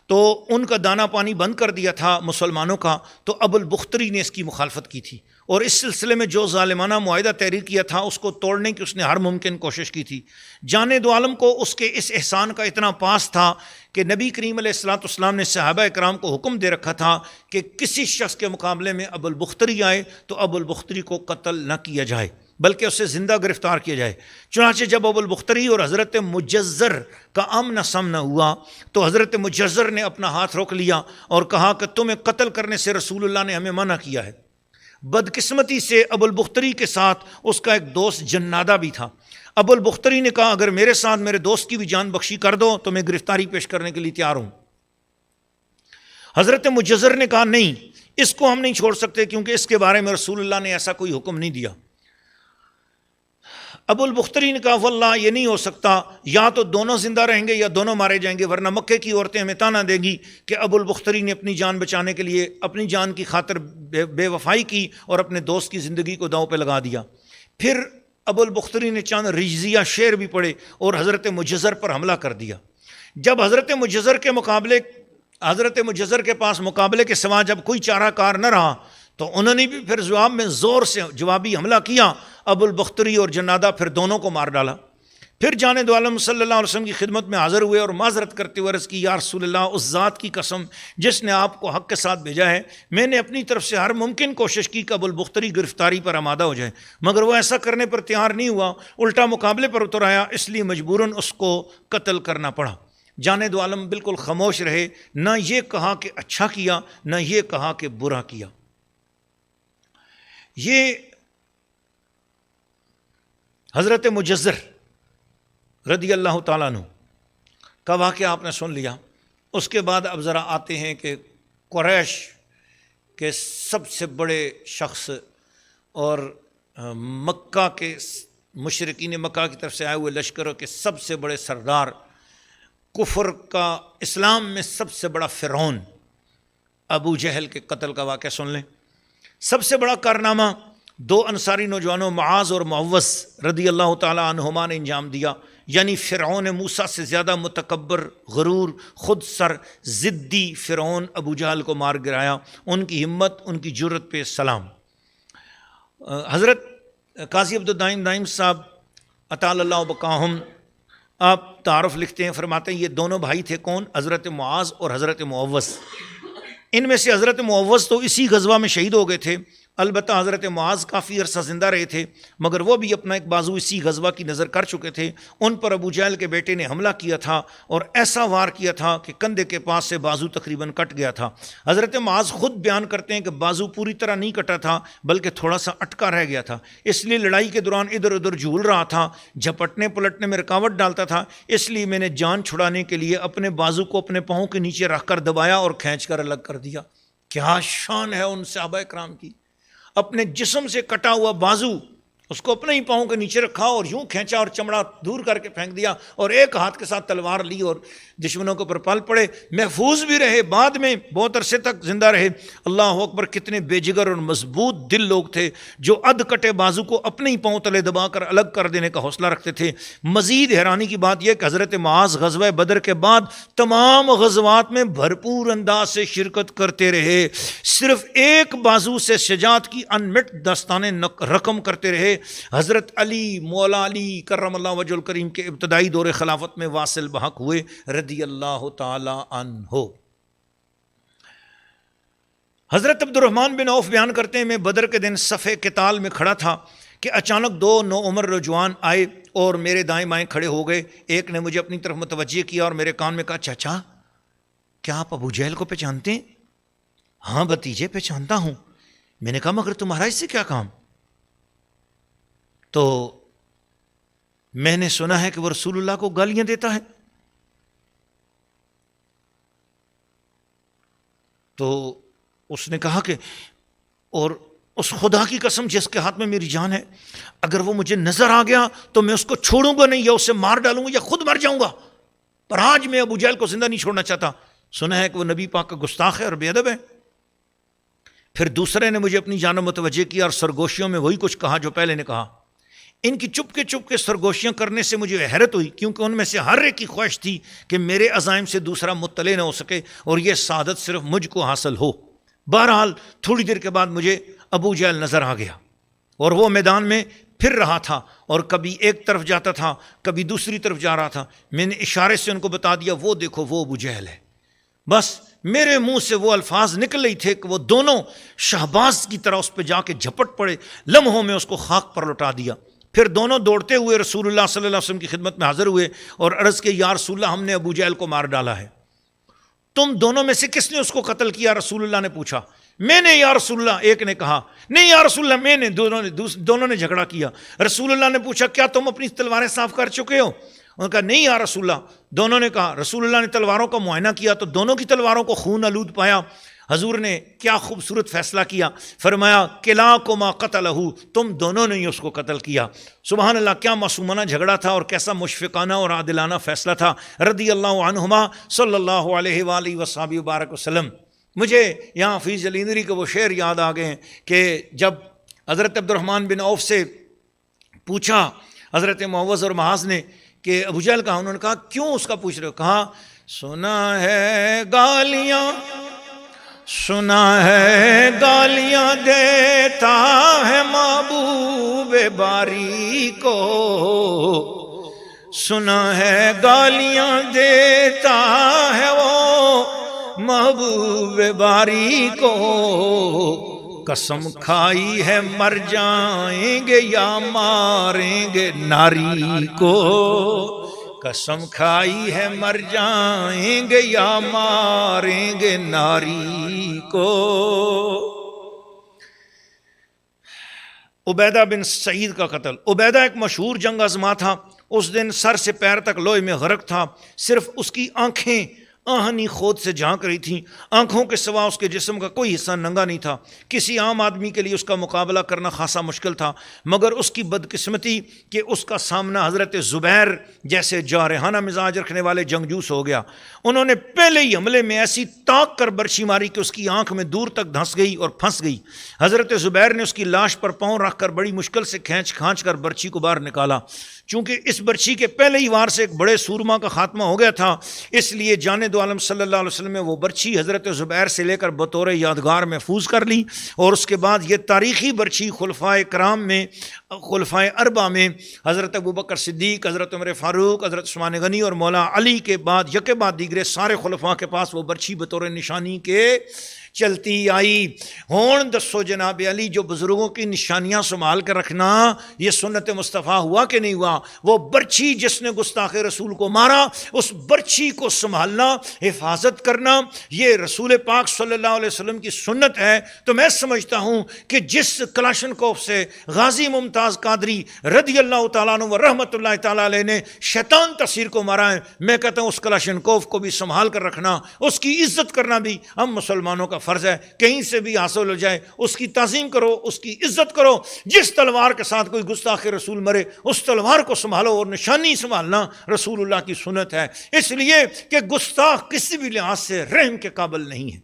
تو ان کا دانہ پانی بند کر دیا تھا مسلمانوں کا، تو ابو البختری نے اس کی مخالفت کی تھی اور اس سلسلے میں جو ظالمانہ معاہدہ تحریر کیا تھا اس کو توڑنے کی اس نے ہر ممکن کوشش کی تھی. جانے دو عالم کو اس کے اس احسان کا اتنا پاس تھا کہ نبی کریم علیہ السلام نے صحابہ اکرام کو حکم دے رکھا تھا کہ کسی شخص کے مقابلے میں ابو البختری آئے تو ابو البختری کو قتل نہ کیا جائے بلکہ اسے زندہ گرفتار کیا جائے. چنانچہ جب ابو البختری اور حضرت مجزر کا آمنا سامنا ہوا تو حضرت مجزر نے اپنا ہاتھ روک لیا اور کہا کہ تمہیں قتل کرنے سے رسول اللہ نے ہمیں منع کیا ہے. بدقسمتی سے ابو البختری کے ساتھ اس کا ایک دوست جنادہ بھی تھا. ابو البختری نے کہا اگر میرے ساتھ میرے دوست کی بھی جان بخشی کر دو تو میں گرفتاری پیش کرنے کے لیے تیار ہوں. حضرت مجزر نے کہا نہیں، اس کو ہم نہیں چھوڑ سکتے کیونکہ اس کے بارے میں رسول اللہ نے ایسا کوئی حکم نہیں دیا. ابو البختری نے کہا واللہ یہ نہیں ہو سکتا، یا تو دونوں زندہ رہیں گے یا دونوں مارے جائیں گے، ورنہ مکے کی عورتیں ہمیں تانا دیں گی کہ ابو البختری نے اپنی جان بچانے کے لیے اپنی جان کی خاطر بے وفائی کی اور اپنے دوست کی زندگی کو داؤں پہ لگا دیا. پھر ابو البختری نے چند رجزیہ شعر بھی پڑھے اور حضرت مجزر پر حملہ کر دیا. جب حضرت مجزر کے پاس مقابلے کے سوا جب کوئی چارہ کار نہ رہا تو انہوں نے بھی پھر جواب میں زور سے جوابی حملہ کیا. ابو البختری اور جنادہ پھر دونوں کو مار ڈالا. پھر جانے دو عالم صلی اللہ علیہ وسلم کی خدمت میں حاضر ہوئے اور معذرت کرتے ہوئے عرض کی یا رسول اللہ، اس ذات کی قسم جس نے آپ کو حق کے ساتھ بھیجا ہے، میں نے اپنی طرف سے ہر ممکن کوشش کی کہ ابو البختری گرفتاری پر آمادہ ہو جائے، مگر وہ ایسا کرنے پر تیار نہیں ہوا، الٹا مقابلے پر اتر آیا، اس لیے مجبوراً اس کو قتل کرنا پڑا. جانے دو عالم بالکل خاموش رہے، نہ یہ کہا کہ اچھا کیا نہ یہ کہا کہ برا کیا. یہ حضرت مجزر رضی اللہ تعالیٰ عنہ کا واقعہ آپ نے سن لیا. اس کے بعد اب ذرا آتے ہیں کہ قریش کے سب سے بڑے شخص اور مکہ کے مشرکین مکہ کی طرف سے آئے ہوئے لشکروں کے سب سے بڑے سردار، کفر کا اسلام میں سب سے بڑا فرعون ابو جہل کے قتل کا واقعہ سن لیں. سب سے بڑا کارنامہ دو انصاری نوجوانوں معاذ اور معوذ رضی اللہ تعالیٰ عنہما نے انجام دیا. یعنی فرعون موسیٰ سے زیادہ متکبر، غرور، خود سر، ضدی فرعون ابو جہل کو مار گرایا. ان کی ہمت، ان کی جرت پہ سلام. حضرت قاضی عبدالدائم دائم صاحب اطال اللہ بقاہم آپ تعارف لکھتے ہیں، فرماتے ہیں یہ دونوں بھائی تھے کون؟ حضرت معاذ اور حضرت معوذ۔ ان میں سے حضرت معوذ تو اسی غزوہ میں شہید ہو گئے تھے، البتہ حضرت معاذ کافی عرصہ زندہ رہے تھے، مگر وہ بھی اپنا ایک بازو اسی غزوہ کی نظر کر چکے تھے۔ ان پر ابو جہل کے بیٹے نے حملہ کیا تھا اور ایسا وار کیا تھا کہ کندھے کے پاس سے بازو تقریباً کٹ گیا تھا۔ حضرت معاذ خود بیان کرتے ہیں کہ بازو پوری طرح نہیں کٹا تھا بلکہ تھوڑا سا اٹکا رہ گیا تھا، اس لیے لڑائی کے دوران ادھر ادھر جھول رہا تھا، جھپٹنے پلٹنے میں رکاوٹ ڈالتا تھا، اس لیے میں نے جان چھڑانے کے لیے اپنے بازو کو اپنے پاؤں کے نیچے رکھ کر دبایا اور کھینچ کر الگ کر دیا۔ کیا شان ہے ان صحابہ کرام کی! اپنے جسم سے کٹا ہوا بازو اس کو اپنے ہی پاؤں کے نیچے رکھا اور یوں کھینچا اور چمڑا دور کر کے پھینک دیا، اور ایک ہاتھ کے ساتھ تلوار لی اور دشمنوں کے اوپر پل پڑے، محفوظ بھی رہے، بعد میں بہت عرصے تک زندہ رہے۔ اللہ اکبر! کتنے بے جگر اور مضبوط دل لوگ تھے جو ادھ کٹے بازو کو اپنے ہی پاؤں تلے دبا کر الگ کر دینے کا حوصلہ رکھتے تھے۔ مزید حیرانی کی بات یہ کہ حضرت معاذ غزوہ بدر کے بعد تمام غزوات میں بھرپور انداز سے شرکت کرتے رہے، صرف ایک بازو سے شجاعت کی انمٹ داستانیں رقم کرتے رہے۔ حضرت علی مولا علی کرم اللہ وجہ الکریم کے ابتدائی دور خلافت میں واصل بحق ہوئے رضی اللہ تعالی عنہ۔ حضرت عبد الرحمن بن عوف بیان کرتے ہیں میں بدر کے دن صف قتال میں کھڑا تھا کہ اچانک دو نوعمر نوجوان آئے اور میرے دائیں بائیں کھڑے ہو گئے۔ ایک نے مجھے اپنی طرف متوجہ کیا اور میرے کان میں کہا، چاچا کیا آپ ابو جہل کو پہچانتے ہیں؟ ہاں بھتیجے پہچانتا ہوں۔ میں نے کہا مگر تمہارا اس سے کیا کام؟ تو میں نے سنا ہے کہ وہ رسول اللہ کو گالیاں دیتا ہے۔ تو اس نے کہا کہ اور اس خدا کی قسم جس کے ہاتھ میں میری جان ہے، اگر وہ مجھے نظر آ گیا تو میں اس کو چھوڑوں گا نہیں، یا اسے مار ڈالوں گا یا خود مر جاؤں گا، پر آج میں ابو جہل کو زندہ نہیں چھوڑنا چاہتا۔ سنا ہے کہ وہ نبی پاک کا گستاخ ہے اور بے ادب ہے۔ پھر دوسرے نے مجھے اپنی جانب متوجہ کیا اور سرگوشیوں میں وہی کچھ کہا جو پہلے نے کہا۔ ان کی چپ کے سرگوشیاں کرنے سے مجھے حیرت ہوئی، کیونکہ ان میں سے ہر ایک کی خواہش تھی کہ میرے عزائم سے دوسرا مطلع نہ ہو سکے اور یہ سعادت صرف مجھ کو حاصل ہو۔ بہرحال تھوڑی دیر کے بعد مجھے ابو جہل نظر آ گیا اور وہ میدان میں پھر رہا تھا اور کبھی ایک طرف جاتا تھا کبھی دوسری طرف جا رہا تھا۔ میں نے اشارے سے ان کو بتا دیا، وہ دیکھو وہ ابو جہل ہے۔ بس میرے منہ سے وہ الفاظ نکل رہے تھے کہ وہ دونوں شہباز کی طرح اس پہ جا کے جھپٹ پڑے، لمحوں میں اس کو خاک پر لٹا دیا۔ پھر دونوں دوڑتے ہوئے رسول اللہ صلی اللہ علیہ وسلم کی خدمت میں حاضر ہوئے اور عرض کہ یا رسول اللہ ہم نے ابو جہل کو مار ڈالا ہے۔ تم دونوں میں سے کس نے اس کو قتل کیا؟ رسول اللہ نے پوچھا۔ میں نے یا رسول اللہ، ایک نے کہا۔ نہیں یا رسول اللہ میں نے، دونوں نے جھگڑا کیا۔ رسول اللہ نے پوچھا کیا تم اپنی تلواریں صاف کر چکے ہو؟ انہوں نے کہا نہیں یا رسول اللہ۔ دونوں نے کہا، رسول اللہ نے تلواروں کا معائنہ کیا تو دونوں کی تلواروں کو خون آلود پایا۔ حضور نے کیا خوبصورت فیصلہ کیا، فرمایا کلاکما قتلہ، تم دونوں نے ہی اس کو قتل کیا۔ سبحان اللہ، کیا معصومانہ جھگڑا تھا اور کیسا مشفقانہ اور عادلانہ فیصلہ تھا، رضی اللہ عنہما صلی اللہ علیہ وآلہ وصحبہ وبارک وسلم۔ مجھے یہاں حفیظ جلیندری کے وہ شعر یاد آ گئے ہیں کہ جب حضرت عبد الرحمن بن عوف سے پوچھا حضرت معوذ اور معاذ نے کہ ابو جہل کہا، انہوں نے کہا کیوں اس کا پوچھ رہے ہو؟ کہا سنا ہے گالیاں دیتا ہے محبوب باری کو، سنا ہے گالیاں دیتا ہے وہ محبوب باری کو، قسم کھائی ہے مر جائیں گے یا ماریں گے ناری کو، قسم کھائی ہے مر جائیں گے یا ماریں گے ناری کو۔ عبیدہ بن سعید کا قتل۔ عبیدہ ایک مشہور جنگ آزما تھا، اس دن سر سے پیر تک لوہے میں غرق تھا، صرف اس کی آنکھیں آہنی خود سے جھانک رہی تھیں، آنکھوں کے سوا اس کے جسم کا کوئی حصہ ننگا نہیں تھا۔ کسی عام آدمی کے لیے اس کا مقابلہ کرنا خاصا مشکل تھا، مگر اس کی بدقسمتی کہ اس کا سامنا حضرت زبیر جیسے جارحانہ مزاج رکھنے والے جنگجوس ہو گیا۔ انہوں نے پہلے ہی حملے میں ایسی تاک کر برچھی ماری کہ اس کی آنکھ میں دور تک دھنس گئی اور پھنس گئی۔ حضرت زبیر نے اس کی لاش پر پاؤں رکھ کر بڑی مشکل سے کھانچ کر برچھی کو باہر نکالا۔ چونکہ اس برچھی کے پہلے ہی وار سے ایک بڑے سورما کا خاتمہ ہو گیا تھا، اس لیے جانے دو عالم صلی اللہ علیہ وسلم نے وہ برچھی حضرت زبیر سے لے کر بطور یادگار محفوظ کر لی، اور اس کے بعد یہ تاریخی برچھی خلفائے کرام میں، خلفائے اربعہ میں حضرت ابوبکر صدیق، حضرت عمر فاروق، حضرت عثمان غنی اور مولا علی کے بعد یکے بعد دیگرے سارے خلفاء کے پاس وہ برچھی بطور نشانی کے چلتی آئی۔ ہون دسو جناب علی، جو بزرگوں کی نشانیاں سنبھال کر رکھنا یہ سنت مصطفیٰ ہوا کہ نہیں ہوا؟ وہ برچھی جس نے گستاخ رسول کو مارا، اس برچھی کو سنبھالنا، حفاظت کرنا، یہ رسول پاک صلی اللہ علیہ وسلم کی سنت ہے۔ تو میں سمجھتا ہوں کہ جس کلاشنکوف سے غازی ممتاز قادری رضی اللہ تعالیٰ عنہ و رحمۃ اللہ تعالیٰ علیہ نے شیطان تصیر کو مارا ہے، میں کہتا ہوں اس کلاشنکوف کو بھی سنبھال کر رکھنا، اس کی عزت کرنا بھی ہم مسلمانوں کا فرض ہے۔ کہیں سے بھی حاصل ہو جائے اس کی تعظیم کرو، اس کی عزت کرو۔ جس تلوار کے ساتھ کوئی گستاخ رسول مرے اس تلوار کو سنبھالو، اور نشانی سنبھالنا رسول اللہ کی سنت ہے، اس لیے کہ گستاخ کسی بھی لحاظ سے رحم کے قابل نہیں ہے۔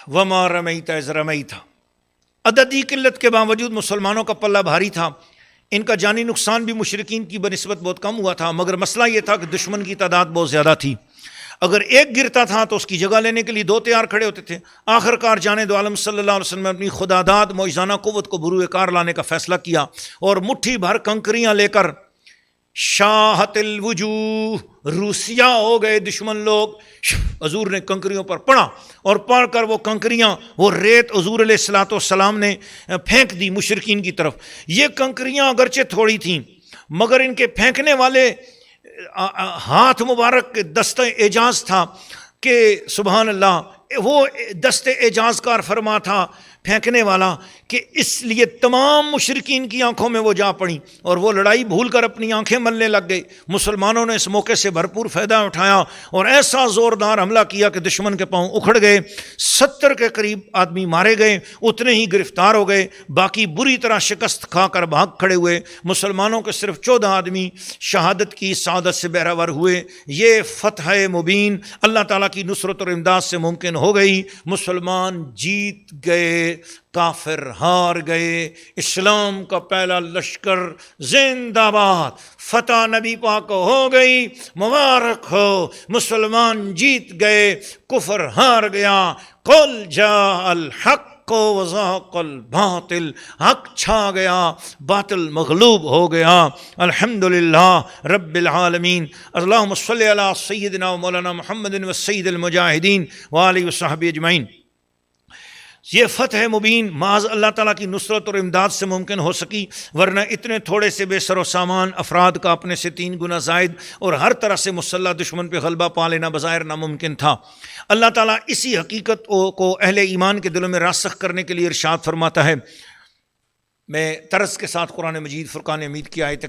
وما رمیت اذ رمیت، عددی قلت کے باوجود مسلمانوں کا پلہ بھاری تھا، ان کا جانی نقصان بھی مشرکین کی بنسبت بہت کم ہوا تھا، مگر مسئلہ یہ تھا کہ دشمن کی تعداد بہت زیادہ تھی۔ اگر ایک گرتا تھا تو اس کی جگہ لینے کے لیے دو تیار کھڑے ہوتے تھے۔ آخر کار جانے دو عالم صلی اللہ علیہ وسلم نے اپنی خداداد معجزانہ قوت کو بروئے کار لانے کا فیصلہ کیا، اور مٹھی بھر کنکریاں لے کر شاہت الوجوہ، روسیا ہو گئے دشمن لوگ۔ حضور نے کنکریوں پر پڑا، اور پڑھ کر وہ کنکریاں، وہ ریت حضور علیہ الصلوۃ والسلام نے پھینک دی مشرکین کی طرف۔ یہ کنکریاں اگرچہ تھوڑی تھیں مگر ان کے پھینکنے والے ہاتھ مبارک دست اعجاز تھا کہ سبحان اللہ، وہ دست اعجاز کار فرما تھا پھینکنے والا، کہ اس لیے تمام مشرکین کی آنکھوں میں وہ جا پڑیں، اور وہ لڑائی بھول کر اپنی آنکھیں ملنے لگ گئے۔ مسلمانوں نے اس موقع سے بھرپور فائدہ اٹھایا اور ایسا زوردار حملہ کیا کہ دشمن کے پاؤں اکھڑ گئے، 70 کے قریب آدمی مارے گئے، اتنے ہی گرفتار ہو گئے، باقی بری طرح شکست کھا کر بھاگ کھڑے ہوئے۔ مسلمانوں کے صرف 14 آدمی شہادت کی سعادت سے بہرہ ہوئے۔ یہ فتح مبین اللہ تعالیٰ کی نصرت اور امداد سے ممکن ہو گئی۔ مسلمان جیت گئے، کافر ہار گئے، اسلام کا پہلا لشکر زندہ باد، فتح نبی پاک کو ہو گئی، مبارک ہو، مسلمان جیت گئے، کفر ہار گیا۔ قل جاء الحق وزهق الباطل، حق چھا گیا، باطل مغلوب ہو گیا۔ الحمدللہ رب العالمین۔ اللہم صلی علی سیدنا و مولانا محمد و سید المجاہدین وآلہ وصحبہ اجمعین۔ یہ فتح مبین معاذ اللہ تعالیٰ کی نصرت اور امداد سے ممکن ہو سکی، ورنہ اتنے تھوڑے سے بے سر و سامان افراد کا اپنے سے 3 گنا زائد اور ہر طرح سے مسلح دشمن پہ غلبہ پا لینا بظاہر ناممکن تھا۔ اللہ تعالیٰ اسی حقیقت کو اہل ایمان کے دلوں میں راسخ کرنے کے لیے ارشاد فرماتا ہے۔ میں طرز کے ساتھ قرآن مجید فرقان حمید کی آیت